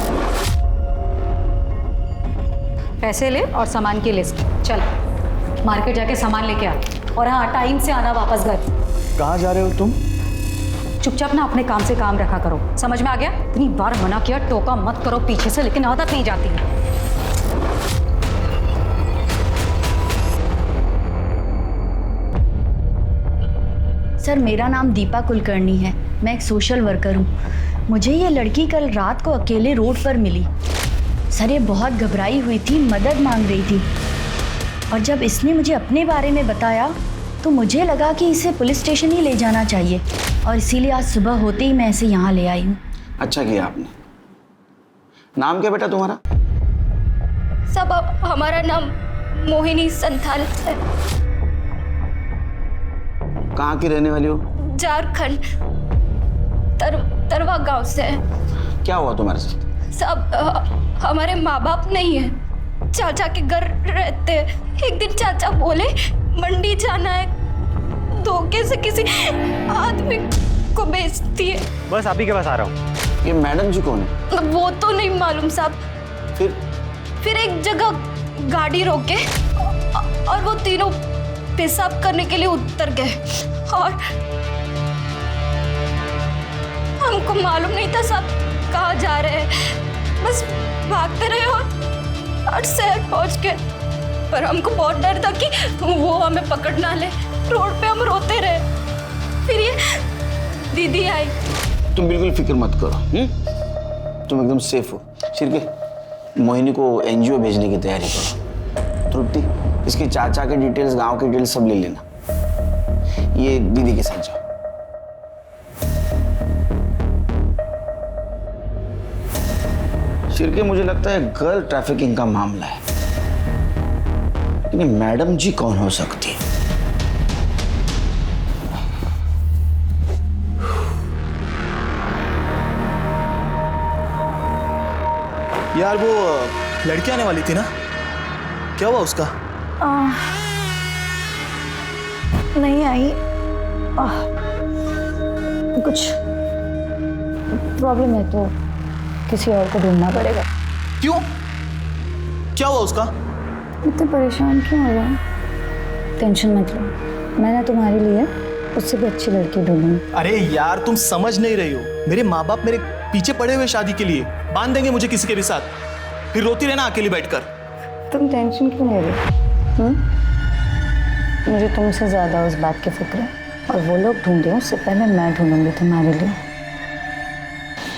पैसे ले और सामान की लिस्ट। चल मार्केट जाके सामान लेके आ, और हाँ टाइम से आना वापस घर। कहाँ जा रहे हो तुम? चुपचाप ना अपने काम से काम रखा करो, समझ में आ गया? इतनी बार मना किया, टोका मत करो पीछे से, लेकिन आदत नहीं जाती है। सर मेरा नाम दीपा कुलकर्णी है, मैं एक सोशल वर्कर हूँ। मुझे ये लड़की कल रात को अकेले रोड पर मिली। सर ये बहुत घबराई हुई थी, मदद मांग रही थी, और जब इसने मुझे अपने बारे में बताया तो मुझे लगा कि इसे पुलिस स्टेशन ही ले जाना चाहिए, और इसीलिए आज सुबह होते ही मैं इसे यहाँ ले आई हूँ। अच्छा किया आपने। नाम क्या बेटा तुम्हारा? सब हमारा नाम मोहिनी संथाल है। कहाँ की रहने वाली हो? झारखंड तरवा गांव से है। क्या हुआ तुम्हारे साथ? सब हमारे माँ बाप नहीं है, चाचा के घर रहते हैं। एक दिन चाचा बोले मंडी जाना है, धोखे से किसी आदमी को बेचती है। बस आप ही के पास आ रहा हूँ। ये मैडम जी कौन है? वो तो नहीं मालूम साहब। फिर एक जगह गाड़ी रोके और वो तीनों पेशाब करने के लिए उतर गए और हमको मालूम नहीं था साहब कहाँ जा रहे हैं। बस भागते रहे और शहर पहुंच गए, पर हमको बहुत डर था कि वो हमें पकड़ ना ले। रोड पे हम रोते रहे। फिर ये दीदी आई। तुम बिल्कुल फिक्र मत करो, तुम एकदम सेफ हो। शिरके, मोहिनी को एनजीओ भेजने की तैयारी करो। तृप्ति, इसके चाचा के डिटेल्स, गांव के डिटेल्स सब ले लेना। ये दीदी के साथ जाओ। शिरके, मुझे लगता है गर्ल ट्रैफिकिंग का मामला है, लेकिन मैडम जी कौन हो सकती है? यार वो लड़की आने वाली थी ना, क्या हुआ उसका? नहीं आई। कुछ प्रॉब्लम है तो किसी और को ढूंढना पड़ेगा। क्यों? क्या हुआ उसका? इतने परेशान क्यों हो रहे हैं? टेंशन मत लो, मैंने तुम्हारे लिए उससे भी अच्छी लड़की ढूंढूंगी। अरे यार तुम समझ नहीं रही हो, मेरे माँ बाप मेरे पीछे पड़े हुए शादी के लिए, बांध देंगे मुझे किसी के भी साथ, फिर रोती रहना अकेली बैठकर। तुम टेंशन क्यों ले रहे हो? मुझे तुमसे ज्यादा उस बात की फिक्र है, और वो लोग ढूंढे उससे पहले मैं ढूंढूंगी तुम्हारे लिए।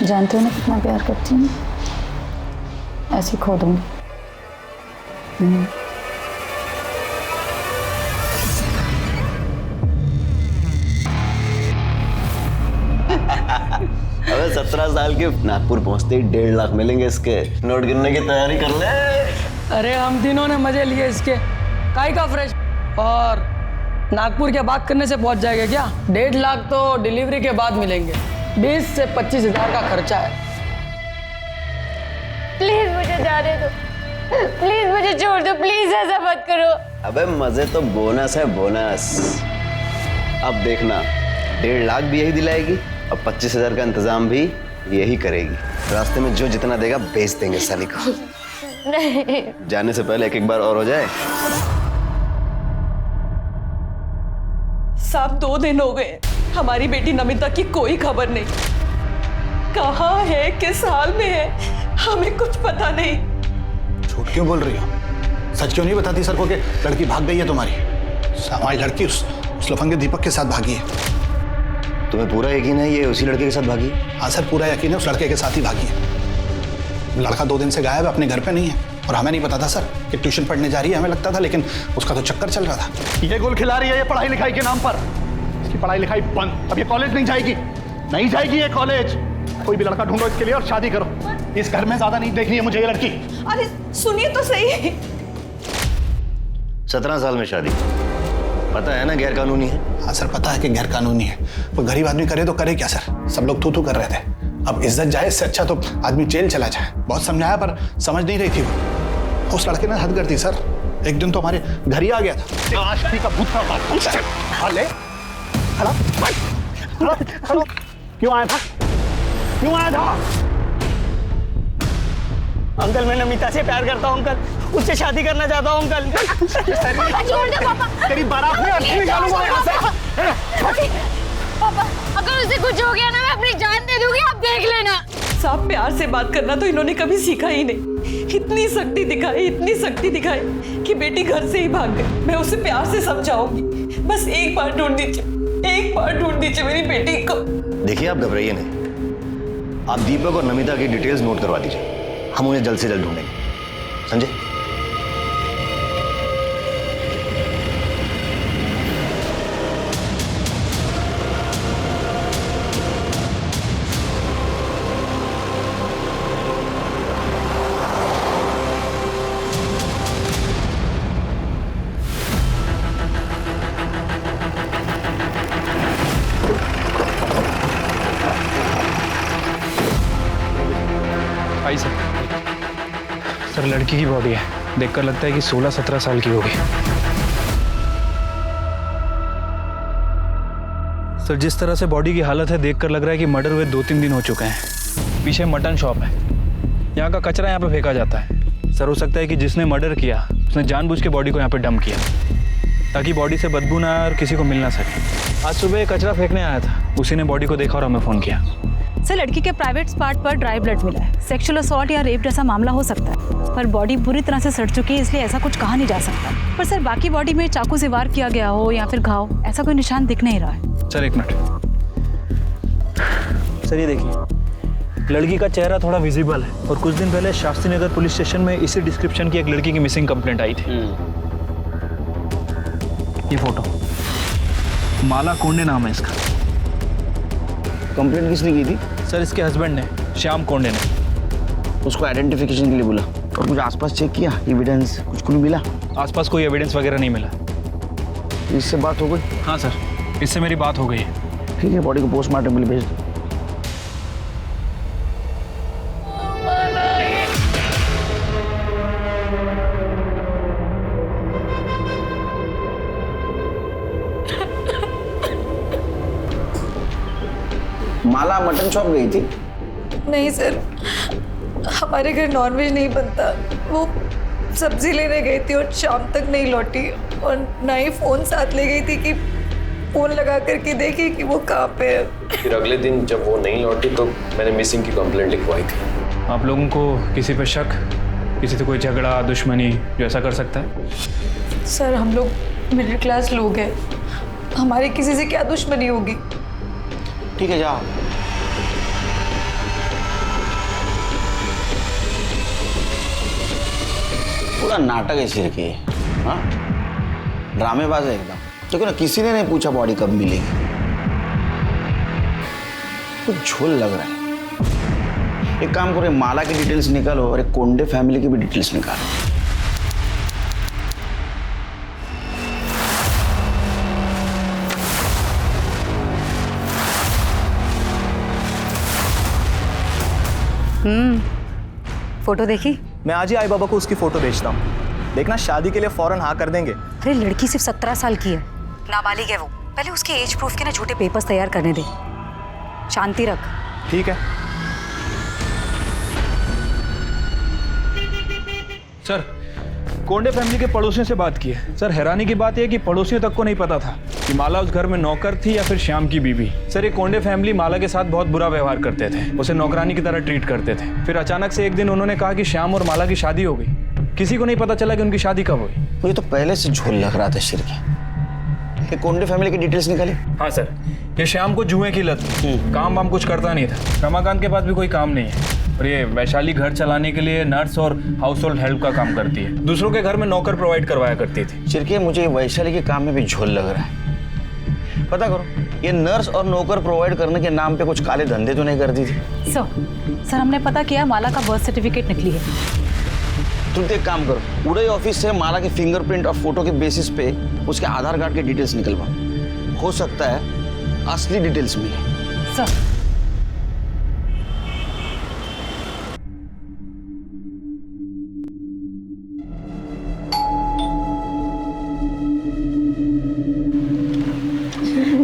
जानते हो ना कितना प्यार करती हूँ, ऐसे खो दूंगी। अबे 17 साल के नागपुर पहुंचते ही 1.5 लाख मिलेंगे इसके। नोट गिनने की तैयारी कर ले। अरे हम तीनों ने मजे लिए इसके, काई का फ्रेश। और नागपुर के बात करने से पहुंच जाएगा क्या? 1.5 लाख तो डिलीवरी के बाद मिलेंगे। 20 से 25 हजार का खर्चा है। प्लीज मुझे जाने दो, प्लीज मुझे छोड़ दो, प्लीज ऐसा मत करो। अबे मजे तो बोनस है, बोनस। अब देखना 1.5 लाख भी यही दिलाएगी और 25,000 का इंतजाम भी यही करेगी। रास्ते में जो जितना देगा बेच देंगे साली को। नहीं, जाने से पहले एक बार और हो जाए। साहब 2 दिन हो गए, हमारी बेटी नमिता की कोई खबर नहीं। कहाँ है, किस हाल में है, हमें कुछ पता नहीं। झूठ क्यों बोल रही हो? सच क्यों नहीं बताती सर को कि लड़की भाग गई है तुम्हारी? हमारी लड़की उस लफंगे दीपक के साथ भागी है। तुम्हें पूरा यकीन है ये उसी लड़के के साथ भागी? हाँ सर, पूरा यकीन है, उस लड़के के साथ ही भागी है। लड़का 2 दिन से गायब है, अपने घर पे नहीं है, और हमें नहीं पता था सर कि ट्यूशन पढ़ने जा रही है। हमें लगता था, लेकिन उसका तो चक्कर चल रहा था। ये गोल खिला रही है ये पढ़ाई लिखाई के नाम पर। इसकी पढ़ाई लिखाई बंद। अब ये कॉलेज नहीं जाएगी, नहीं जाएगी ये कॉलेज। कोई भी लड़का ढूंढो इसके लिए और शादी करो। इस घर में ज्यादा नहीं देखनी है मुझे ये लड़की। अरे सुनिए तो सही। 17 साल में शादी, पता है ना गैर कानूनी है। हाँ सर, पता है कि गैर कानूनी है, पर गरीब आदमी करे तो करे क्या सर? सब लोग थू थू कर रहे थे। अब इज्जत जाए, इससे अच्छा तो आदमी जेल चला जाए। बहुत समझाया पर समझ नहीं रही थी वो। उस लड़के ने हद कर दी सर। एक दिन तो हमारे घर ही आ गया था। आशिकी का भूत का बात। ले हेलो, क्यों आया था? क्यों आया था? अंकल, मैं नमिता से प्यार करता हूँ अंकल, उससे शादी करना चाहता हूँ अंकल। छोड़ दो पापा। तेरी बारात में अर्थी निकालूंगा यहाँ से। पापा, अगर उसे कुछ हो गया ना, मैं अपनी जान दे दूंगी, आप देख लेना। साहब प्यार से बात करना तो इन्होंने कभी सीखा ही नहीं। इतनी सख्ती दिखाई, इतनी सख्ती दिखाई कि बेटी घर से ही भाग गई। मैं उसे प्यार से समझाऊंगी, बस एक बार ढूंढ दीजिए, एक बार ढूंढ दीजिए मेरी बेटी को। देखिए आप घबराइए नहीं, आप दीपक और नमिता की डिटेल्स नोट करवा दीजिए, हम उन्हें जल्द से जल्द ढूंढेंगे, समझे? आई सर, लड़की की बॉडी है, देखकर लगता है कि 16-17 साल की होगी। सर, जिस तरह से बॉडी की हालत है देखकर लग रहा है कि मर्डर हुए 2-3 दिन हो चुके हैं। पीछे मटन शॉप है, यहाँ का कचरा यहाँ पे फेंका जाता है। सर, हो सकता है कि जिसने मर्डर किया उसने जानबूझ के बॉडी को यहाँ पे डंप किया। ताकि बॉडी से बदबू ना आए और किसी को मिल ना सके। आज सुबह कचरा फेंकने आया था, उसी ने बॉडी को देखा और हमें फ़ोन किया। सर, लड़की के प्राइवेट पार्ट पर ड्राई ब्लड मिला है। सेक्सुअल असॉल्ट या रेप जैसा मामला हो सकता है, पर बॉडी पूरी तरह से सड़ चुकी है, इसलिए ऐसा कुछ कहा नहीं जा सकता। पर सर, बाकी बॉडी में चाकू से वार किया गया हो या फिर घाव, ऐसा कोई निशान दिख नहीं रहा है। सर एक मिनट। सर ये देखिए, लड़की का चेहरा थोड़ा विजिबल है और कुछ दिन पहले शास्त्री नगर पुलिस स्टेशन में इसी डिस्क्रिप्शन की एक लड़की की मिसिंग कंप्लेंट आई थी। ये फोटो, माला कोंडे नाम है इसका। कंप्लेंट किसने की थी? सर इसके हस्बैंड ने, श्याम कोंडे ने। उसको आइडेंटिफिकेशन के लिए बोला और कुछ आसपास चेक किया, एविडेंस कुछ मिला? आसपास कोई एविडेंस वगैरह नहीं मिला। इससे बात हो गई? हाँ सर, इससे मेरी बात हो गई है। ठीक है, बॉडी को पोस्टमार्टम के लिए भेज दो। माला मटन शॉप गई थी? नहीं सर, हमारे घर नॉनवेज नहीं बनता। वो सब्जी लेने गई थी और शाम तक नहीं लौटी, और ना ही फ़ोन साथ ले गई थी कि फ़ोन लगा करके देखी कि वो कहाँ पे है। फिर अगले दिन जब वो नहीं लौटी तो मैंने मिसिंग की कंप्लेंट लिखवाई थी। आप लोगों को किसी पे शक, किसी से कोई झगड़ा, दुश्मनी जो ऐसा कर सकता है? सर हम लोग मिडिल क्लास लोग हैं, हमारी किसी से क्या दुश्मनी होगी। ठीक है जाओ। पूरा नाटक है सिर के, हाँ ड्रामेबाज है एकदम। देखो ना, किसी ने नहीं पूछा बॉडी कब मिलेगी। कुछ झोल लग रहा है। एक काम करो, माला की डिटेल्स निकालो और एक कोंडे फैमिली की भी डिटेल्स निकालो। फोटो देखी? मैं आज ही आई बाबा को उसकी फोटो भेजता हूँ, देखना शादी के लिए फौरन हाँ कर देंगे। अरे लड़की सिर्फ 17 साल की है, नाबालिग है वो। पहले उसके एज प्रूफ के ना झूठे पेपर्स तैयार करने दे। शांति रख। ठीक है सर, कोंडे फैमिली के पड़ोसियों से बात की है। सर हैरानी की बात यह कि पड़ोसियों तक को नहीं पता था कि माला उस घर में नौकर थी या फिर श्याम की बीवी। सर ये कोंडे फैमिली माला के साथ बहुत बुरा व्यवहार करते थे, उसे नौकरानी की तरह ट्रीट करते थे। फिर अचानक से एक दिन उन्होंने कहा कि श्याम और माला की शादी हो गई। किसी को नहीं पता चला कि उनकी शादी कब हुई। मुझे तो पहले से झोल लग रहा था सिर की। ये कोंडे फैमिली की डिटेल्स निकाली? हाँ सर, ये श्याम को जुए की लत थी, काम वाम कुछ करता नहीं था। रमाकांत के पास भी कोई काम नहीं है, और ये वैशाली घर चलाने के लिए नर्स और हाउस होल्ड हेल्प का काम करती है। दूसरों के घर में नौकर प्रोवाइड करवाया करती थी। चिरके मुझे वैशाली के काम में भी झोल लग रहा है। पता करो, ये नर्स और नौकर प्रोवाइड करने के नाम पे कुछ काले धंधे तो नहीं करती थी? सर हमने पता किया, माला का बर्थ सर्टिफिकेट निकली है। तुम एक काम करो, उड़े ऑफिस से माला के फिंगरप्रिंट और फोटो के बेसिस पे उसके आधार कार्ड के डिटेल्स निकलवाओ। हो सकता है असली डिटेल्स मिले। सर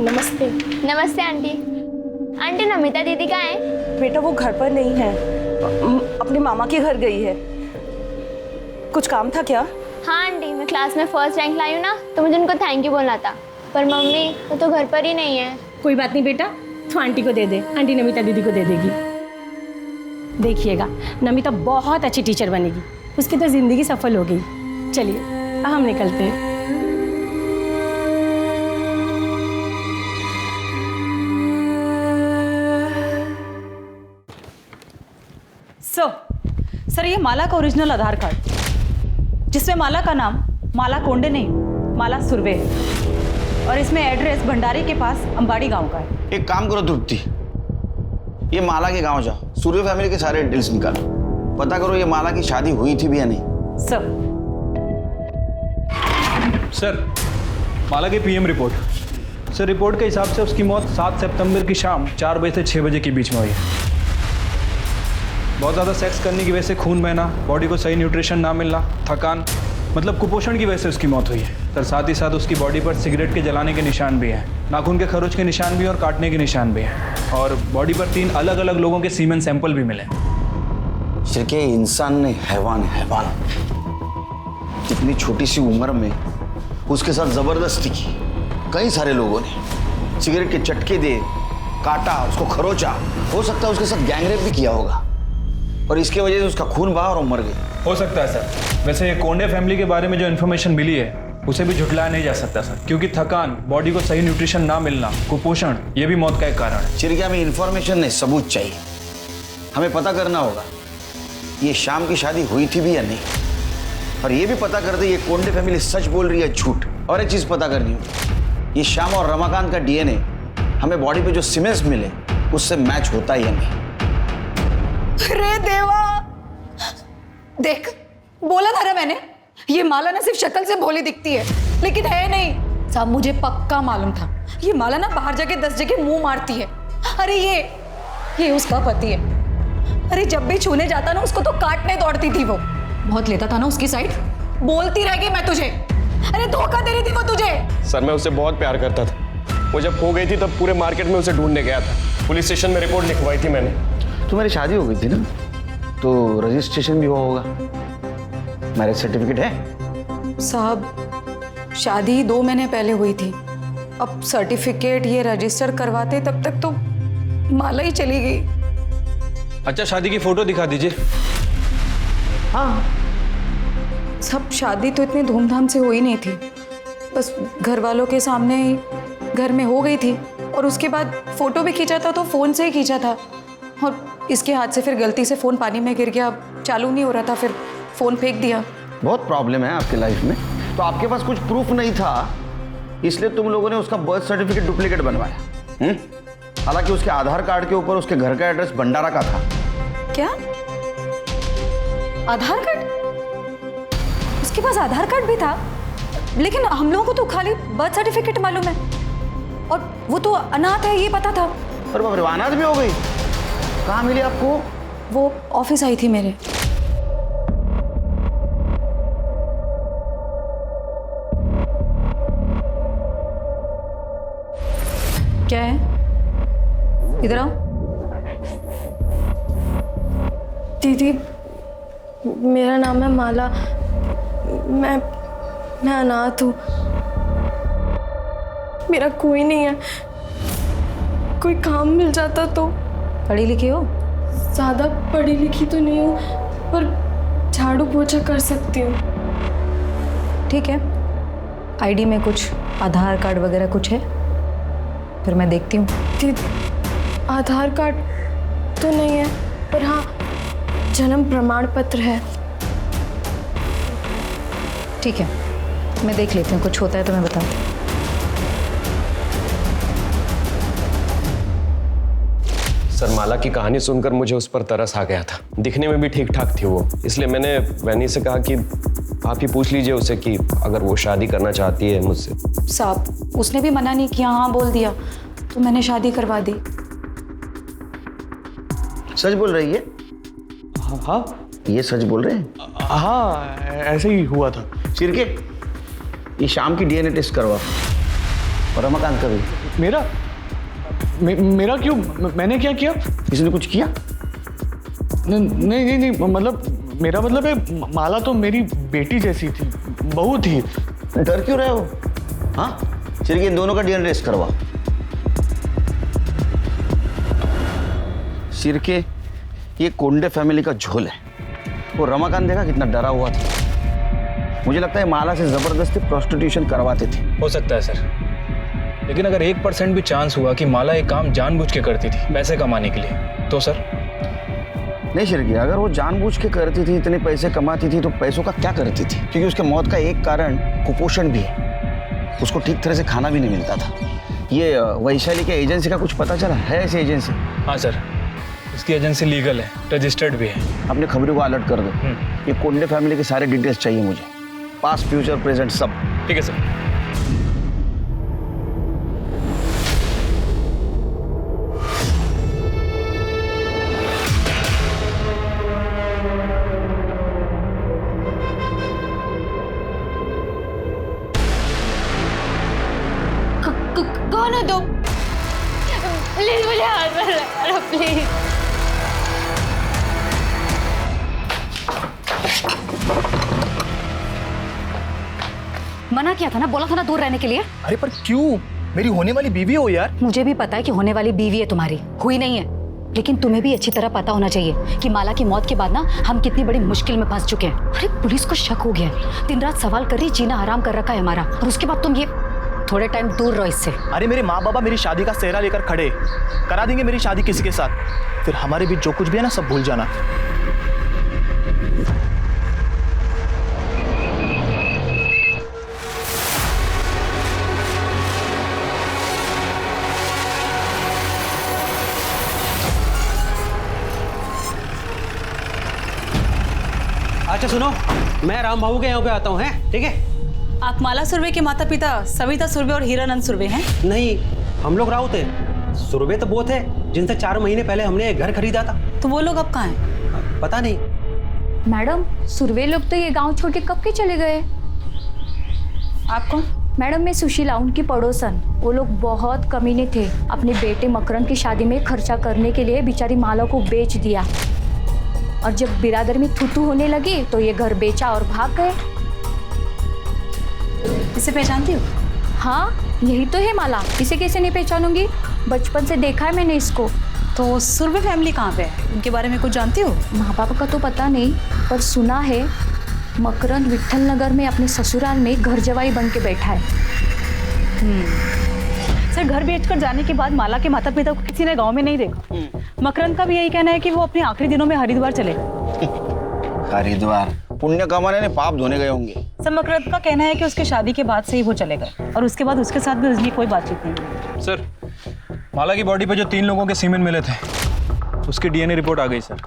नमस्ते। नमस्ते आंटी। आंटी नमिता दीदी कहाँ है? बेटा वो घर पर नहीं है, अपने मामा के घर गई है। कुछ काम था क्या? हाँ आंटी, मैं क्लास में फर्स्ट रैंक लाई हूँ ना, तो मुझे उनको थैंक यू बोलना था। पर मम्मी वो तो घर पर ही नहीं है। कोई बात नहीं बेटा, तो आंटी को दे दे, आंटी नमिता दीदी को दे देगी। देखिएगा नमिता बहुत अच्छी टीचर बनेगी, उसकी तो जिंदगी सफल हो गई। चलिए हम निकलते हैं। सर ये माला का ओरिजिनल आधार कार्ड, जिसमें माला का नाम माला कोंडे नहीं, माला सुरवे है, और इसमें एड्रेस भंडारी के पास अंबाड़ी गांव का है। एक काम करो तृप्ति, ये माला के गांव जाओ, सूर्य फैमिली के सारे डिटेल्स निकालो, पता करो ये माला की शादी हुई थी भी या नहीं। सर माला की पीएम रिपोर्ट। सर रिपोर्ट के हिसाब से उसकी मौत 7 सितंबर की शाम 4 बजे से 6 बजे के बीच में हुई है। बहुत ज़्यादा सेक्स करने की वजह से खून बहना, बॉडी को सही न्यूट्रिशन ना मिलना, थकान, मतलब कुपोषण की वजह से उसकी मौत हुई है। सर साथ ही साथ उसकी बॉडी पर सिगरेट के जलाने के निशान भी हैं, नाखून के खरोच के निशान भी और काटने के निशान भी हैं, और बॉडी पर 3 अलग अलग लोगों के सीमेन सैंपल भी मिले। इंसान ने हैवान इतनी छोटी सी उम्र में उसके साथ जबरदस्ती की कई सारे लोगों ने, सिगरेट के चटके दे, काटा, उसको खरोचा, हो सकता है उसके साथ गैंगरेप भी किया होगा और इसके वजह से उसका खून बहा और वो मर गई। हो सकता है सर। वैसे कोंडे फैमिली के बारे में जो इन्फॉर्मेशन मिली है उसे भी झुटलाया नहीं जा सकता सर, क्योंकि थकान, बॉडी को सही न्यूट्रिशन ना मिलना, कुपोषण, ये भी मौत का एक कारण है। चिरके हमें इन्फॉर्मेशन नहीं, सबूत चाहिए। हमें पता करना होगा ये शाम की शादी हुई थी भी या नहीं, और ये भी पता कर दे ये कोंडे फैमिली सच बोल रही है झूठ। और एक चीज पता करनी होगी, ये श्याम और रमाकांत का डीएनए हमें बॉडी पे जो सीमेंट्स मिले उससे मैच होता है या नहीं। अरे देवा, देख बोला था ना मैंने, ये माला ना सिर्फ शक्ल से भोली दिखती है लेकिन है नहीं। साहब मुझे पक्का मालूम था ये माला ना बाहर जाके 10 जगह मुंह मारती है। अरे ये उसका पति है। अरे जब भी छूने जाता ना उसको तो काटने दौड़ती थी वो। बहुत लेता था ना उसकी साइड, बोलती रहेगी मैं तुझे। अरे धोखा दे रही थी वो तुझे। सर मैं उससे बहुत प्यार करता था। वो जब खो गई थी तब पूरे मार्केट में उसे ढूंढने गया था। पुलिस स्टेशन में रिपोर्ट लिखवाई थी मैंने। तुम्हारी शादी हो गई थी ना, तो रजिस्ट्रेशन भी हुआ होगा, मैरिज सर्टिफिकेट है? साहब शादी 2 महीने पहले हुई थी, अब सर्टिफिकेट ये रजिस्टर करवाते तब तक तो माला ही चली गई। अच्छा शादी की फोटो दिखा दीजिए। हाँ सब शादी तो इतनी धूमधाम से हुई नहीं थी, बस घर वालों के सामने ही घर में हो गई थी। और उसके बाद फोटो भी खींचा था तो फोन से ही खींचा था, और इसके हाथ से फिर गलती से फोन पानी में गिर गया, चालू नहीं हो रहा था, फिर फोन फेंक दिया। बहुत प्रॉब्लम है आपके लाइफ में, तो आपके पास कुछ प्रूफ नहीं था इसलिए तुम लोगों ने उसका बर्थ सर्टिफिकेट डुप्लीकेट बनवाया। हालांकि उसके आधार कार्ड के ऊपर उसके घर का एड्रेस भंडारा का था। क्या आधार कार्ड? उसके पास आधार कार्ड भी था, लेकिन हम लोगों को तो खाली बर्थ सर्टिफिकेट मालूम है, और वो तो अनाथ है ये पता था। और बाप रे, अनाथ भी हो गई? कहाँ मिली आपको? वो ऑफिस आई थी मेरे। क्या है? इधर आओ। दीदी मेरा नाम है माला, मैं अनाथ हूँ, मेरा कोई नहीं है। कोई काम मिल जाता तो। पढ़ी लिखी हो? ज़्यादा पढ़ी लिखी तो नहीं हूँ, पर झाड़ू पोछा कर सकती हूँ। ठीक है, आईडी में कुछ आधार कार्ड वगैरह कुछ है? फिर मैं देखती हूँ। आधार कार्ड तो नहीं है, पर हाँ जन्म प्रमाण पत्र है। ठीक है, मैं देख लेती हूँ, कुछ होता है तो मैं बताती हूँ। सर माला की कहानी सुनकर मुझे उस पर तरस आ गया था। दिखने में भी ठीक ठाक थी वो, इसलिए मैंने वैनी से कहा कि आप ही पूछ लीजिए उसे कि अगर वो शादी करना चाहती है मुझसे। साहब उसने भी मना नहीं किया, हाँ बोल दिया, तो मैंने शादी करवा दी। सच बोल रही है? हाँ ये सच बोल रहे हैं? हाँ ऐसे ही हुआ था। चिरके ये शाम की डीएनए टेस्ट करवा, और रमाकांत का भी। मेरा क्यों? मैंने क्या किया? किसी कुछ किया? नहीं, मतलब मेरा मतलब है माला तो मेरी बेटी जैसी थी, बहू थी। डर क्यों रहे हो? हाँ चिरके इन दोनों का डीएनए टेस्ट करवा। चिरके ये कोंडे फैमिली का झोल है। वो रमाकांत देखा कितना डरा हुआ था। मुझे लगता है माला से जबरदस्ती प्रोस्टिट्यूशन करवाते थे। हो सकता है सर, लेकिन अगर 1% भी चांस हुआ कि माला ये काम जानबूझ के करती थी पैसे कमाने के लिए, तो सर? नहीं शिरकी, अगर वो जानबूझ के करती थी, इतने पैसे कमाती थी, तो पैसों का क्या करती थी? क्योंकि उसके मौत का एक कारण कुपोषण भी है, उसको ठीक तरह से खाना भी नहीं मिलता था। ये वैशाली के एजेंसी का कुछ पता चला है? ऐसी एजेंसी? हाँ सर, उसकी एजेंसी लीगल है, रजिस्टर्ड भी है। अपने खबरों को अलर्ट कर दो। ये कोंडे फैमिली के सारे डिटेल्स चाहिए मुझे, पास्ट फ्यूचर प्रेजेंट सब। ठीक है सर। कौन हो तुम? प्लीज मुझे हाथ में लगा, प्लीज। मना किया था ना, बोला था ना दूर रहने के लिए। अरे पर क्यों? मेरी होने वाली बीवी हो यार। मुझे भी पता है कि होने वाली बीवी है तुम्हारी, हुई नहीं है। लेकिन तुम्हें भी अच्छी तरह पता होना चाहिए कि माला की मौत के बाद ना हम कितनी बड़ी मुश्किल में फंस चुके हैं। अरे पुलिस को शक हो गया है, दिन रात सवाल कर रही, जीना हराम कर रखा है हमारा, और उसके बाद तुम ये थोड़े टाइम दूर रहो इससे। अरे मेरे माँ बाबा मेरी शादी का सेहरा लेकर खड़े, करा देंगे मेरी शादी किसी के साथ, फिर हमारे बीच जो कुछ भी है ना सब भूल जाना। अच्छा सुनो, मैं राम बाबू के यहाँ पे आता हूँ, हैं? ठीक है? आप माला सुरवे के माता पिता सविता सुरवे और हीरानंद सुरवे हैं? नहीं, हम लोग राउत हैं। सुरवे तो वो थे जिनसे 4 महीने पहले हमने घर खरीदा था। तो वो लोग अब कहाँ हैं? पता नहीं। मैडम, सुरवे लोग तो ये गांव छोड़ के कब के चले गए? आप कौन? मैडम, मैं सुशीला, उनकी पड़ोसन। वो लोग बहुत कमीने थे, अपने बेटे मकरन की शादी में खर्चा करने के लिए बेचारी माला को बेच दिया, और जब बिरादर में थूथू होने लगी तो ये घर बेचा और भाग गए। इसे पहचानती हो? हाँ, यही तो है माला। इसे कैसे नहीं पहचानूंगी? बचपन से देखा है मैंने इसको। तो सुरवे फैमिली कहाँ पे है? उनके बारे में कुछ जानती हो? माँ बाप का तो पता नहीं, पर सुना है मकरंद विट्ठल नगर में अपने ससुराल में घर जवाई बन के बैठा है। सर, घर बेचकर जाने के बाद माला के माता पिता को किसी ने गांव में नहीं देखा। मकरंद का भी यही कहना है कि वो अपने आखिरी दिनों में हरिद्वार चले। हरिद्वार पुण्य कमाने ने पाप धोने गए होंगे। सर, मकरंद का कहना है कि उसके शादी के बाद से ही वो चले गए, और उसके बाद उसके साथ भी उसकी कोई बातचीत नहीं। सर, माला की बॉडी पे जो 3 लोगों के सीमेन मिले थे, उसकी डीएनए रिपोर्ट आ गई सर।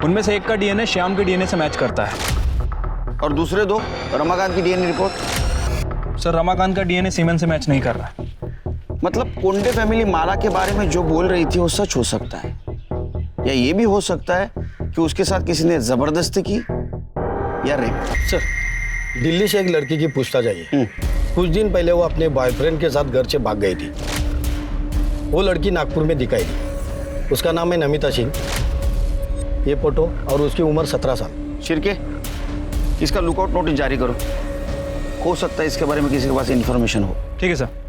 उनमें से एक का डीएनए श्याम के डीएनए से मैच करता है। और दूसरे 2 रमाकांत की डीएनए रिपोर्ट? सर, रमाकांत का डीएनए सीमेन से मैच नहीं कर रहा है। मतलब कोंडे फैमिली माला के बारे में जो बोल रही थी वो सच हो सकता है, या ये भी हो सकता है कि उसके साथ किसी ने जबरदस्ती की या रेप। सर, दिल्ली से एक लड़की की पूछताछ आई है। कुछ दिन पहले वो अपने बॉयफ्रेंड के साथ घर से भाग गई थी। वो लड़की नागपुर में दिखाई दी। उसका नाम है नमिता सिंह। ये फोटो और उसकी उम्र 17 साल। शिरके, इसका लुकआउट नोटिस जारी करो, हो सकता है इसके बारे में किसी के पास इंफॉर्मेशन हो। ठीक है सर।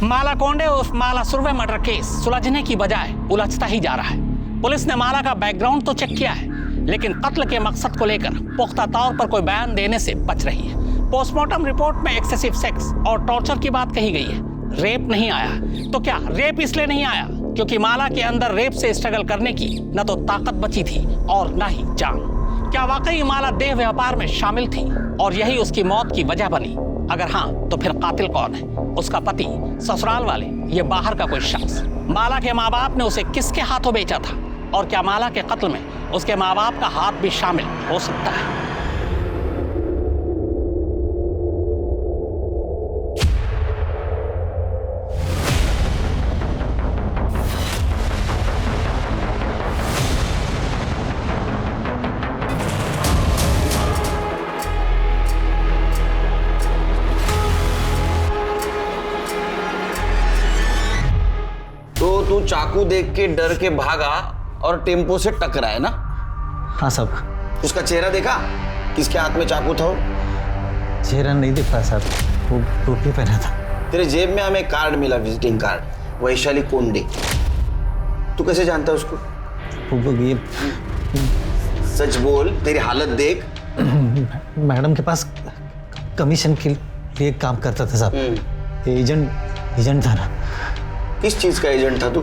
माला कोंडे उस माला सुरवे मर्डर केस सुलझने की बजाय उलझता ही जा रहा है। पुलिस ने माला का बैकग्राउंड तो चेक किया है, लेकिन कत्ल के मकसद को लेकर पुख्ता तौर पर कोई बयान देने से बच रही है। पोस्टमार्टम रिपोर्ट में एक्सेसिव सेक्स और टॉर्चर की बात कही गई है, रेप नहीं आया। तो क्या रेप इसलिए नहीं आया क्योंकि माला के अंदर रेप से स्ट्रगल करने की न तो ताकत बची थी और न ही जान? क्या वाकई माला देह व्यापार में शामिल थी और यही उसकी मौत की वजह बनी? अगर हाँ, तो फिर कातिल कौन है? उसका पति, ससुराल वाले, ये बाहर का कोई शख्स? माला के माँ बाप ने उसे किसके हाथों बेचा था? और क्या माला के कत्ल में उसके माँ बाप का हाथ भी शामिल हो सकता है? तो तू चाकू देख के डर के भागा और टेम्पो से टकराया ना? हाँ साहब। उसका चेहरा देखा? किसके हाथ में चाकू था वो? चेहरा नहीं दिख पाया साहब, वो टोपी पहना था। तेरे जेब में हमें कार्ड मिला, विजिटिंग कार्ड, वैशाली कोंडे। तू कैसे जानता है उसको? ये सच बोल, तेरी हालत देख। मैडम के पास कमीशन के लिए काम करता था साहब। एजेंट था ना। किस चीज का एजेंट था तू?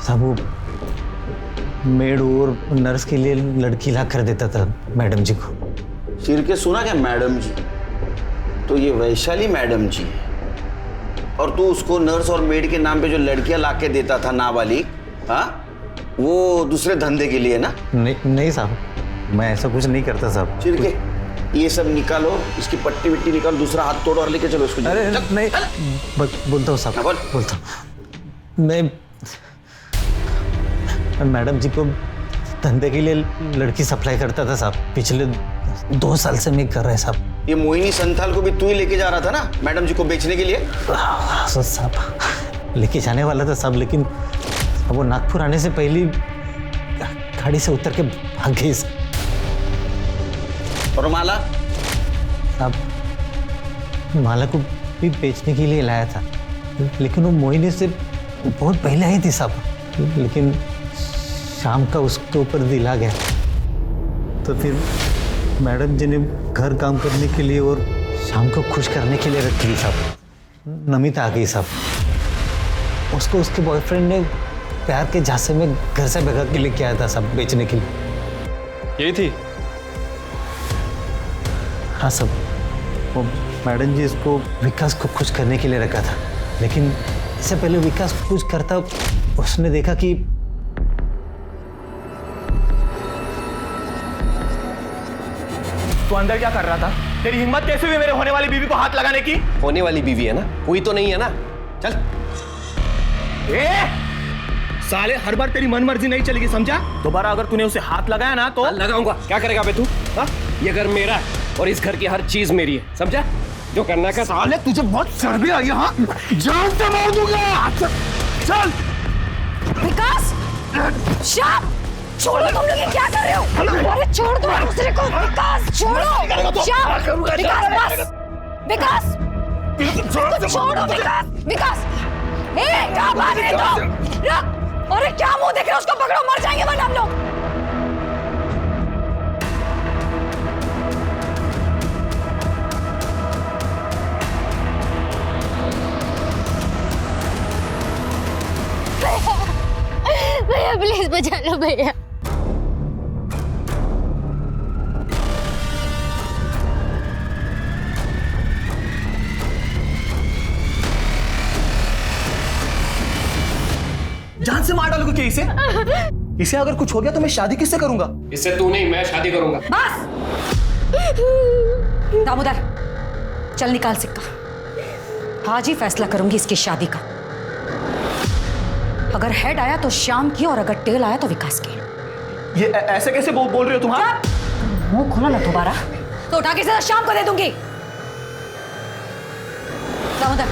साहब वो मेड और नर्स के लिए लड़की ला कर देता था मैडम जी को। सिर के सुना क्या मैडम जी? तो ये वैशाली मैडम जी है, और तू उसको नर्स और मेड के नाम पे जो लड़कियां ला के देता था नाबालिग, हाँ, वो दूसरे धंधे के लिए ना? नहीं साहब, मैं ऐसा कुछ नहीं करता साहब। सिर के ये सब निकालो, इसकी पट्टी विट्टी निकालो, दूसरा हाथ तोड़ो और लेके चलो उसको। अरे नहीं, बोलता हूँ साहब, बोलता हूँ। मैं मैडम जी को धंधे के लिए लड़की सप्लाई करता था साहब। पिछले 2 साल से मैं कर रहा है साहब। ये मोहिनी संथाल को भी तू ही लेके जा रहा था ना मैडम जी को बेचने के लिए? साहब लेके जाने वाला था साहब, लेकिन वो नागपुर आने से पहले गाड़ी से उतर के भाग गई। और माला? साहब माला को भी बेचने के लिए लाया था, लेकिन वो मोहिनी से बहुत पहले आई थी साहब। लेकिन शाम का उसके ऊपर दिल आ गया, तो फिर मैडम जी ने घर काम करने के लिए और शाम को खुश करने के लिए रखी साहब। नमिता आ गई साहब। उसको उसके बॉयफ्रेंड ने प्यार के झांसे में घर से भगा के लेके आया था सब बेचने के लिए। यही थी? हाँ सब। वो मैडम जी इसको विकास को खुश करने के लिए रखा था, लेकिन इससे पहले विकास को खुश करता उसने देखा कि तू अंदर क्या कर रहा था? तेरी हिम्मत कैसे हुई मेरे होने वाली बीवी को हाथ लगाने की? होने वाली बीवी है ना, हुई तो नहीं है ना। चल। साले हर बार तेरी मन मर्जी नहीं चलेगी, समझा? दोबारा अगर तूने उसे हाथ लगाया ना तो लगाऊंगा। क्या करेगा बे तू? ये घर मेरा है और इस घर की हर चीज मेरी है, समझा? जो करना का। साले तुझे बहुत चर्बी आई हाँ, जान से मार दूंगा। चल। विकास, श्याम, छोड़ो, तुम लोग ये क्या कर रहे हो? अरे छोड़ दो दूसरे को। विकास छोड़ो। श्याम, विकास बस। विकास, छोड़ो विकास। विकास, क्या भाग रहे हो? रुक। अरे क्या मुंह देख रहे हो? उसको पकड़ो, मर जाएंगे वरना हम लोग। भैया प्लीज बचा लो भैया। जान से मार डालोगे क्या इसे? इसे अगर कुछ हो गया तो मैं शादी किससे करूंगा? इससे तू नहीं, मैं शादी करूंगा। बस दामोदर, चल निकाल सिक्का। आज ही फैसला करूंगी इसकी शादी का। अगर हेड आया तो श्याम की और अगर टेल आया तो विकास की। ये ऐसे कैसे बोल रहे हो तुम? मुंह खोला ना दोबारा तो उठा के सीधा श्याम को दे दूंगी। दामोदर,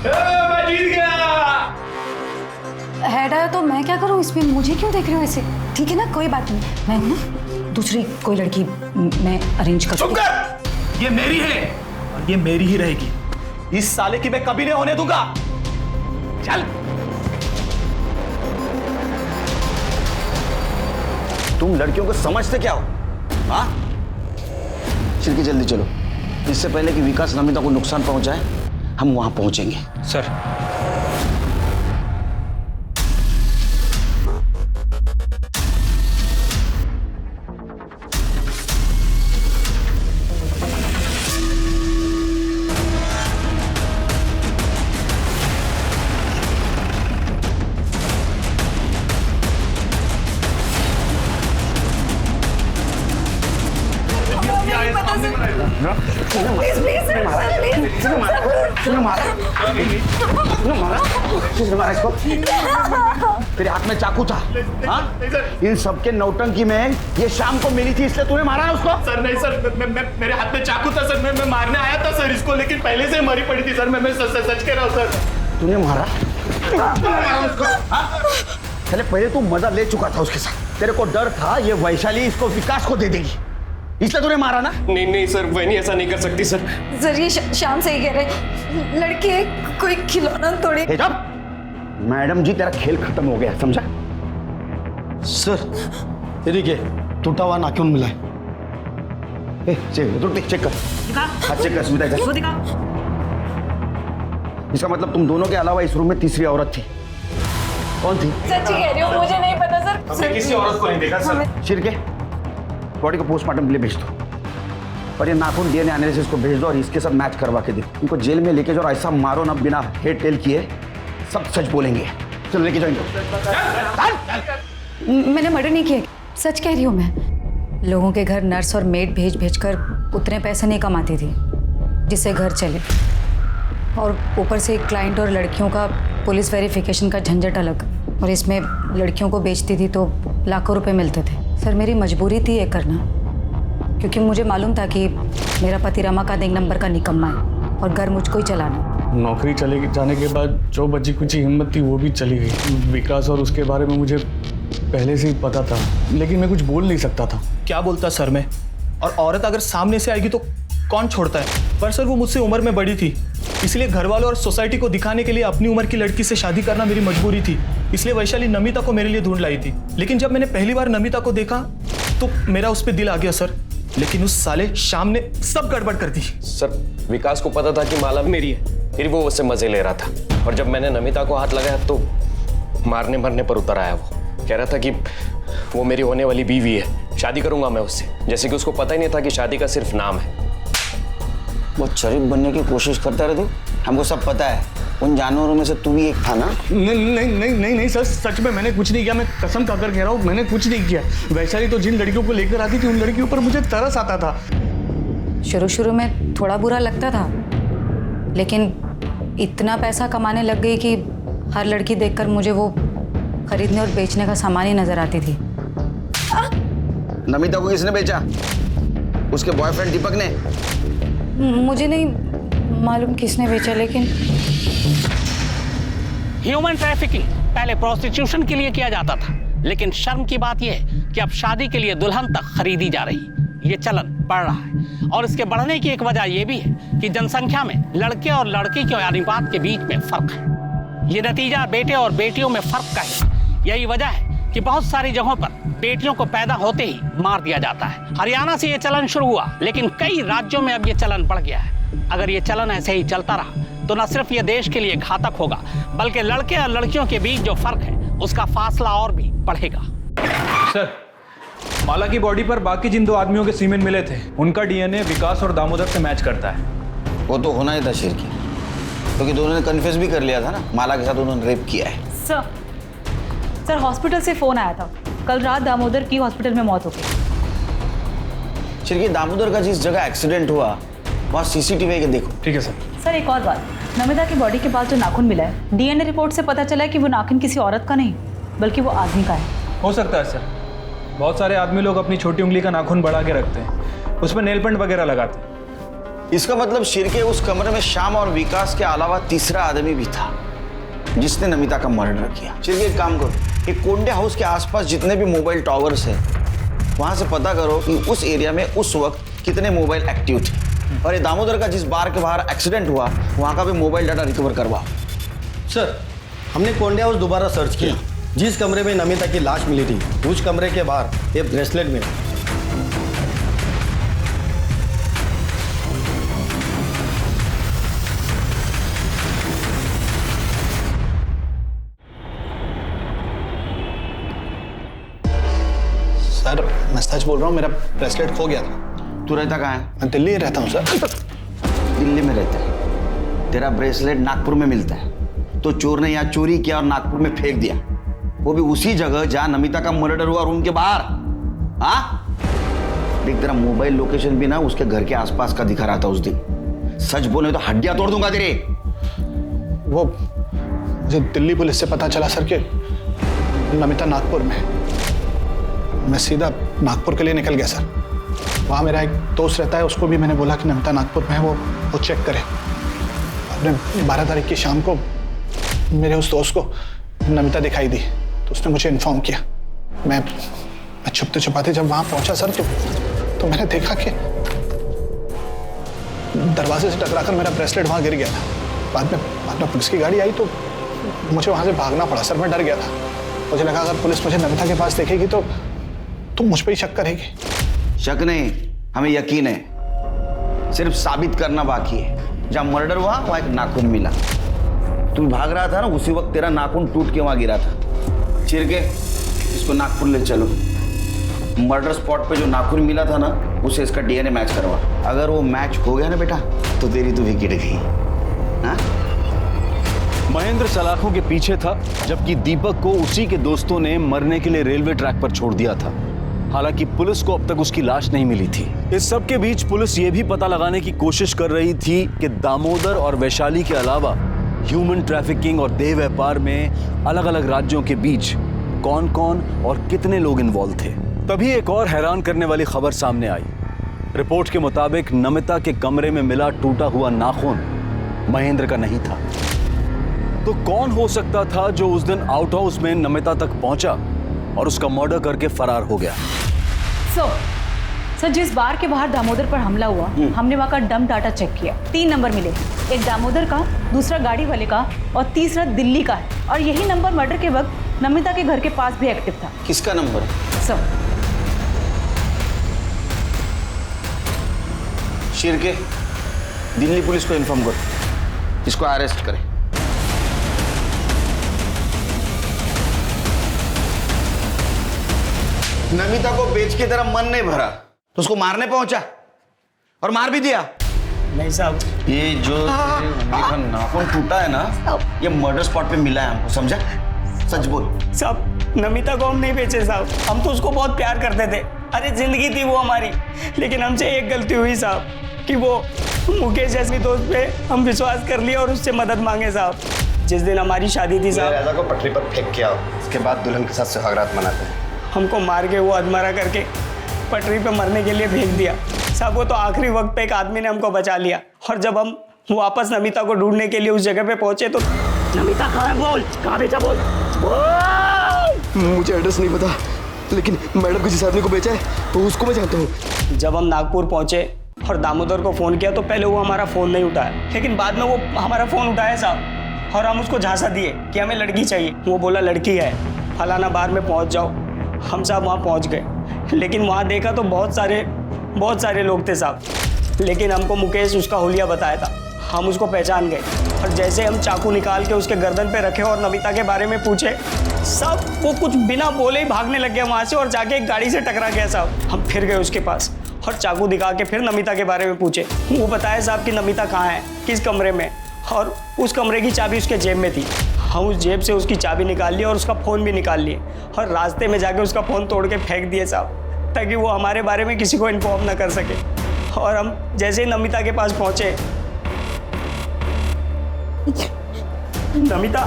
मैं जीत गया। हेड आया तो मैं क्या करूं इसमें? मुझे क्यों देख रहे हो ऐसे? ठीक है ना, कोई बात नहीं, मैं हूं ना, दूसरी कोई लड़की मैं अरेंज कर। चुप कर। ये मेरी है और ये मेरी ही रहेगी। इस साले की मैं कभी नहीं होने दूंगा। चल। तुम लड़कियों को समझते क्या हो? हाँ? छिड़के जल्दी चलो, इससे पहले कि विकास नमिता को नुकसान पहुंचाए हम वहां पहुंचेंगे। सर। तेरे हाथ में चाकू था? हाँ? इन सबके नौटंकी में ये शाम को मिली थी इसलिए तूने मारा है उसको? सर नहीं सर, मेरे हाथ में चाकू था सर। मैं मारने आया था सर इसको, लेकिन पहले से मरी पड़ी थी सर। मैं सच कह रहा हूँ सर। तूने मारा उसको? चले पहले तू मजा ले चुका था उसके साथ, तेरे को डर था ये वैशाली इसको विकास को दे देगी, इसलिए तूने मारा ना? नहीं सर, वही ऐसा नहीं कर सकती सर। सर ये श्याम सही कह रहे, लड़की है, कोई खिलौना थोड़ी। मैडम जी तेरा खेल खत्म हो गया, समझा? सर ये देखिए टूटा हुआ नाखून मिला है। चेक कर। हाँ चेक कर सुविधा। इसका मतलब तुम दोनों के अलावा इस रूम में तीसरी औरत थी। कौन थी? सच्ची कह रही हूँ, मुझे नहीं पता सर। हमने किसी औरत को नहीं देखा सर। छिड़के बॉडी को पोस्टमार्टम के लिए भेज दो और ये नाखून डीएनए एनालिसिस को भेज दो और इसके साथ मैच करवा के दे। इनको जेल में लेके जाओ और ऐसा मारो ना बिना हेड टेल किए, सब सच बोलेंगे। चलो लेके जाओ। मैंने मर्डर नहीं किया, सच कह रही हूँ मैं। लोगों के घर नर्स और मेड भेज कर उतने पैसे नहीं कमाती थी जिससे घर चले, और ऊपर से क्लाइंट और लड़कियों का पुलिस वेरिफिकेशन का झंझट अलग, और इसमें लड़कियों को बेचती थी तो लाखों रुपए मिलते थे। सर मेरी मजबूरी थी ये करना, क्योंकि मुझे मालूम था कि मेरा पति रमाकांत एक नंबर का निकम्मा है और घर मुझको ही चलाना। नौकरी चले जाने के बाद जो बची कुछ हिम्मत थी वो भी चली गई। विकास और उसके बारे में मुझे पहले से ही पता था, लेकिन मैं कुछ बोल नहीं सकता था। क्या बोलता सर मैं? और औरत अगर सामने से आएगी तो कौन छोड़ता है? पर सर वो मुझसे उम्र में बड़ी थी, इसलिए घर वालों और सोसाइटी को दिखाने के लिए अपनी उम्र की लड़की से शादी करना मेरी मजबूरी थी। इसलिए वैशाली नमिता को मेरे लिए ढूंढ लाई थी। लेकिन जब मैंने पहली बार नमिता को देखा तो मेरा उस पर दिल आ गया सर। लेकिन उस साले शाम ने सब गड़बड़ कर दी। सर विकास को पता था कि माला मेरी है, फिर वो उससे मजे ले रहा था। और जब मैंने नमिता को हाथ लगाया तो मारने मरने पर उतर आया। वो कह रहा था कि वो मेरी होने वाली बीवी है, शादी करूंगा मैं उससे। जैसे कि उसको पता ही नहीं था कि शादी का सिर्फ नाम है। बहुत शरीफ बनने की कोशिश करता रहे तू, हमको सब पता है। उन जानवरों में से तू भी एक था ना? नहीं सर, सच में मैंने कुछ नहीं किया। मैं कसम खाकर कह रहा हूँ, मैंने कुछ नहीं किया। वैशाली तो जिन लड़कियों को लेकर आती थी उन लड़कियों पर मुझे तरस आता था। शुरू में थोड़ा बुरा लगता था, लेकिन इतना पैसा कमाने लग गई कि हर लड़की देखकर मुझे वो खरीदने और बेचने का सामान ही नजर आती थी। नमिता को किसने बेचा? उसके बॉयफ्रेंड दीपक ने? मुझे नहीं मालूम किसने बेचा, लेकिन ह्यूमन ट्रैफिकिंग पहले प्रोस्टिट्यूशन के लिए किया जाता था, लेकिन शर्म की बात यह है कि अब शादी के लिए दुल्हन तक खरीदी जा रही। ये चलन बढ़ रहा है और इसके बढ़ने की एक वजह यह भी है कि जनसंख्या में लड़के और लड़की के अनुपात के बीच में फर्क है। ये नतीजा बेटे और बेटियों में फर्क का है। यही वजह है कि बहुत सारी जगहों पर बेटियों को पैदा होते ही मार दिया जाता है। हरियाणा से ये चलन शुरू हुआ, लेकिन कई राज्यों में अब ये चलन बढ़ गया है। अगर ये चलन ऐसे ही चलता रहा तो न सिर्फ ये देश के लिए घातक होगा, बल्कि लड़के और लड़कियों के बीच जो फर्क है उसका फासला और भी बढ़ेगा। सर, माला की बॉडी पर बाकी जिन 2 आदमियों के सीमेंट मिले थे उनका डीएनए विकास और दामोदर से मैच करता है। वो तो होना ही था शेर की, क्योंकि दोनों ने कन्फेस भी कर लिया था ना, माला के साथ उन्होंने रेप किया है। सर हॉस्पिटल से फोन आया था, कल रात दामोदर की हॉस्पिटल में मौत हो गई। चिरकी, दामोदर का जिस जगह एक्सीडेंट हुआ वहाँ सीसीटीवी के देखो। ठीक है सर। सर एक और बात, नमिता की बॉडी के पास जो नाखून मिला है, डीएनए रिपोर्ट से पता चला है कि वो नाखून किसी औरत का नहीं बल्कि वो आदमी का है। हो सकता है सर, बहुत सारे आदमी लोग अपनी छोटी उंगली का नाखून बढ़ा के रखते हैं, उस पर नेल पेंट वगैरह लगाते हैं। इसका मतलब शिरके उस कमरे में श्याम और विकास के अलावा तीसरा आदमी भी था जिसने नमिता का मर्डर किया। शिरके एक काम करो, एक कोंडे हाउस के आसपास जितने भी मोबाइल टावर्स हैं वहां से पता करो कि उस एरिया में उस वक्त कितने मोबाइल एक्टिव थे, और ये दामोदर का जिस बार के बाहर एक्सीडेंट हुआ वहां का भी मोबाइल डाटा रिकवर करवाओ। सर, हमने कोंडे हाउस दोबारा सर्च किया। जिस कमरे में नमिता की लाश मिली थी उस कमरे के बाहर एक ब्रेसलेट मिला। सर मैं सच बोल रहा हूँ, मेरा ब्रेसलेट खो गया था। तू रहता कहाँ है? मैं दिल्ली रहता हूँ सर। दिल्ली में रहता है? तेरा ब्रेसलेट नागपुर में मिलता है, तो चोर ने यहाँ चोरी किया और नागपुर में फेंक दिया, वो भी उसी जगह जहाँ नमिता का मर्डर हुआ, रूम के बाहर। हाँ देख, तेरा मोबाइल लोकेशन भी ना उसके घर के आसपास का दिखा रहा था उस दिन। सच बोले तो हड्डियां तोड़ दूंगा तेरे। वो मुझे दिल्ली पुलिस से पता चला सर कि नमिता नागपुर में। मैं सीधा नागपुर के लिए निकल गया सर। वहाँ मेरा एक दोस्त रहता है, उसको भी मैंने बोला कि नमिता नागपुर में है, वो चेक करे। अपने 12 तारीख की शाम को मेरे उस दोस्त को नमिता दिखाई दी तो उसने मुझे इन्फॉर्म किया। मैं छुपते छुपाते जब वहाँ पहुँचा सर तो मैंने देखा कि दरवाजे से टकराकर मेरा ब्रेसलेट वहाँ गिर गया था। बाद में पुलिस की गाड़ी आई तो मुझे वहाँ से भागना पड़ा सर। मैं डर गया था, मुझे लगा अगर पुलिस मुझे नमिता के पास देखेगी तो मुझ पर ही शक करेगी। शक नहीं, हमें यकीन है, सिर्फ साबित करना बाकी है। जब मर्डर हुआ वहां एक नाखून मिला, तू भाग रहा था ना, उसी वक्त तेरा नाखून टूट के वहां गिरा था। चिरके, इसको नागपुर ले चलो। मर्डर स्पॉट पे जो नाखून मिला था ना, उसे इसका डीएनए मैच करवा। अगर वो मैच हो गया ना बेटा तो तेरी तो विकेट गई। हाँ? महेंद्र सलाखों के पीछे था, जबकि दीपक को उसी के दोस्तों ने मरने के लिए रेलवे ट्रैक पर छोड़ दिया था। हालांकि पुलिस को अब तक उसकी लाश नहीं मिली थी। इस सब के बीच पुलिस ये भी पता लगाने की कोशिश कर रही थी कि दामोदर और वैशाली के अलावा ह्यूमन ट्रैफिकिंग और देह व्यापार में अलग अलग राज्यों के बीच कौन कौन और कितने लोग इन्वॉल्व थे। तभी एक और हैरान करने वाली खबर सामने आई। रिपोर्ट के मुताबिक नमिता के कमरे में मिला टूटा हुआ नाखून महेंद्र का नहीं था। तो कौन हो सकता था जो उस दिन आउट हाउस में नमिता तक पहुंचा और उसका मर्डर करके फरार हो गया। सर जिस बार के बाहर दामोदर पर हमला हुआ, हमने वहाँ का डंप डाटा चेक किया। 3 नंबर मिले, एक दामोदर का, दूसरा गाड़ी वाले का और तीसरा दिल्ली का है। और यही नंबर मर्डर के वक्त नमिता के घर के पास भी एक्टिव था। किसका number? Sir Shirke, Delhi police को इन्फॉर्म करो, इसको अरेस्ट करें। नमिता को बेच के तेरा मन नहीं भरा तो उसको मारने पहुंचा और मार भी दिया। नहीं साहब, ये जो उंगली का नाखून टूटा है ना, ये मर्डर स्पॉट पे मिला है हमको, समझा? सच बोल। साहब नमिता को हम नहीं बेचे साहब, हम तो उसको बहुत प्यार करते थे। अरे जिंदगी थी वो हमारी, लेकिन हमसे एक गलती हुई साहब कि वो मुकेश जैसे दोस्त पे हम विश्वास कर लिया और उससे मदद मांगे साहब। जिस दिन हमारी शादी थी साहब, राजा को पटरी पर फेंक के आओ, उसके बाद दुल्हन के साथ सुहागरात मनाते हैं। हमको मार के वो अधमरा करके पटरी पे मरने के लिए फेंक दिया साहब। वो तो आखिरी वक्त पे एक आदमी ने हमको बचा लिया। और जब हम वापस नमिता को ढूंढने के लिए उस जगह पे पहुंचे तो नमिता कहाँ है? बोल, कहाँ बेचा? बोल। मुझे एड्रेस नहीं पता, लेकिन मैडम को जिस आदमी को बेचा है तो उसको मैं जानता हूँ। जब हम नागपुर पहुंचे और दामोदर को फ़ोन किया तो पहले वो हमारा फ़ोन नहीं उठाया, लेकिन बाद में वो हमारा फ़ोन उठाया साहब। और हम उसको झांसा दिए कि हमें लड़की चाहिए। वो बोला लड़की है, फलाना बार में पहुंच जाओ। हम साहब वहाँ पहुँच गए, लेकिन वहाँ देखा तो बहुत सारे लोग थे साहब। लेकिन हमको मुकेश उसका हुलिया बताया था, हम उसको पहचान गए। और जैसे हम चाकू निकाल के उसके गर्दन पे रखे और नमिता के बारे में पूछे, सब वो कुछ बिना बोले ही भागने लग गया वहाँ से और जाके एक गाड़ी से टकरा गया साहब। हम फिर गए उसके पास और चाकू दिखा के फिर नमिता के बारे में पूछे। वो बताया साहब कि नमिता कहाँ है, किस कमरे में, और उस कमरे की चाबी उसके जेब में थी। हम उस जेब से उसकी चाबी निकाल ली और उसका फ़ोन भी निकाल लिए और रास्ते में जाके उसका फ़ोन तोड़ के फेंक दिए साहब, ताकि वो हमारे बारे में किसी को इन्फॉर्म ना कर सके। और हम जैसे ही नमिता के पास पहुंचे, नमिता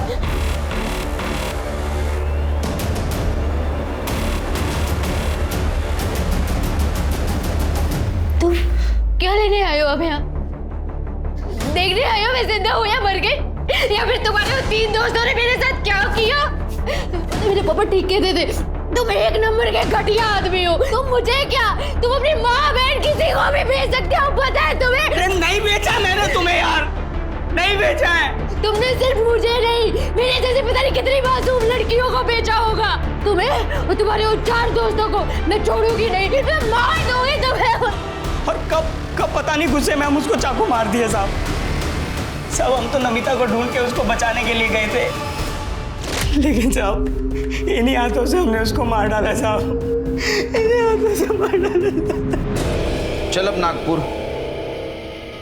तुम क्या लेने आए हो अब यहाँ? देखने आए हो मैं जिंदा हूँ या मर गई, या फिर तुम्हारे 3 दोस्तों ने मेरे साथ क्या किया? मेरे पापा ठीक कहते थे, तुम एक नंबर के घटिया आदमी हो। तुम मुझे क्या, तुम अपनी माँ बहन किसी को भी बेच सकते हो, पता है तुम्हें? नहीं बेचा मैंने तुम्हें यार, नहीं बेचा है। तुमने सिर्फ मुझे नहीं, मेरे जैसे पता नहीं कितनी मासूम लड़कियों को बेचा होगा। तुम्हें और तुम्हारे उन 4 दोस्तों को मैं छोड़ूंगी नहीं, मैं मार दूंगी तुम्हें। और कब पता नहीं गुस्से में हम उसको चाकू मार दिए साहब। हम तो नमिता को ढूंढ के उसको बचाने के लिए गए थे, लेकिन साहब इन्हीं हाथों से हमने उसको मार डाला साहब, इन्हीं हाथों से मार डाला। चल अब नागपुर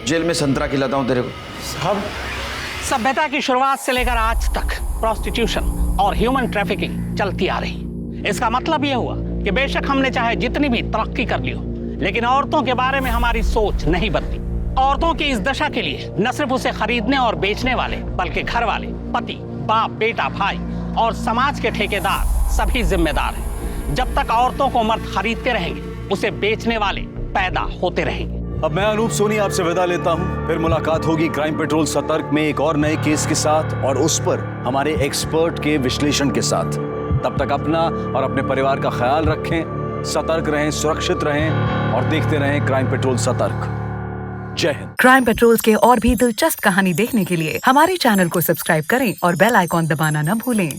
जेल में संतरा खिलाता हूँ तेरे को। साहब, सभ्यता की शुरुआत से लेकर आज तक प्रोस्टिट्यूशन और ह्यूमन ट्रैफिकिंग चलती आ रही। इसका मतलब यह हुआ कि बेशक हमने चाहे जितनी भी तरक्की कर ली हो, लेकिन औरतों के बारे में हमारी सोच नहीं बदली। औरतों की इस दशा के लिए न सिर्फ उसे खरीदने और बेचने वाले, बल्कि घर वाले, पति, बाप, बेटा, भाई और समाज के ठेकेदार सभी जिम्मेदार हैं। जब तक औरतों को मर्द खरीदते रहेंगे, उसे बेचने वाले पैदा होते रहेंगे। अब मैं अनूप सोनी आपसे विदा लेता हूं। फिर मुलाकात होगी क्राइम पेट्रोल सतर्क में एक और नए केस के साथ और उस पर हमारे एक्सपर्ट के विश्लेषण के साथ। तब तक अपना और अपने परिवार का ख्याल रखें, सतर्क रहें, सुरक्षित रहें और देखते रहें क्राइम पेट्रोल सतर्क। जय हिंद। क्राइम पेट्रोल के और भी दिलचस्प कहानी देखने के लिए हमारे चैनल को सब्सक्राइब करें और बेल आइकॉन दबाना न भूलें।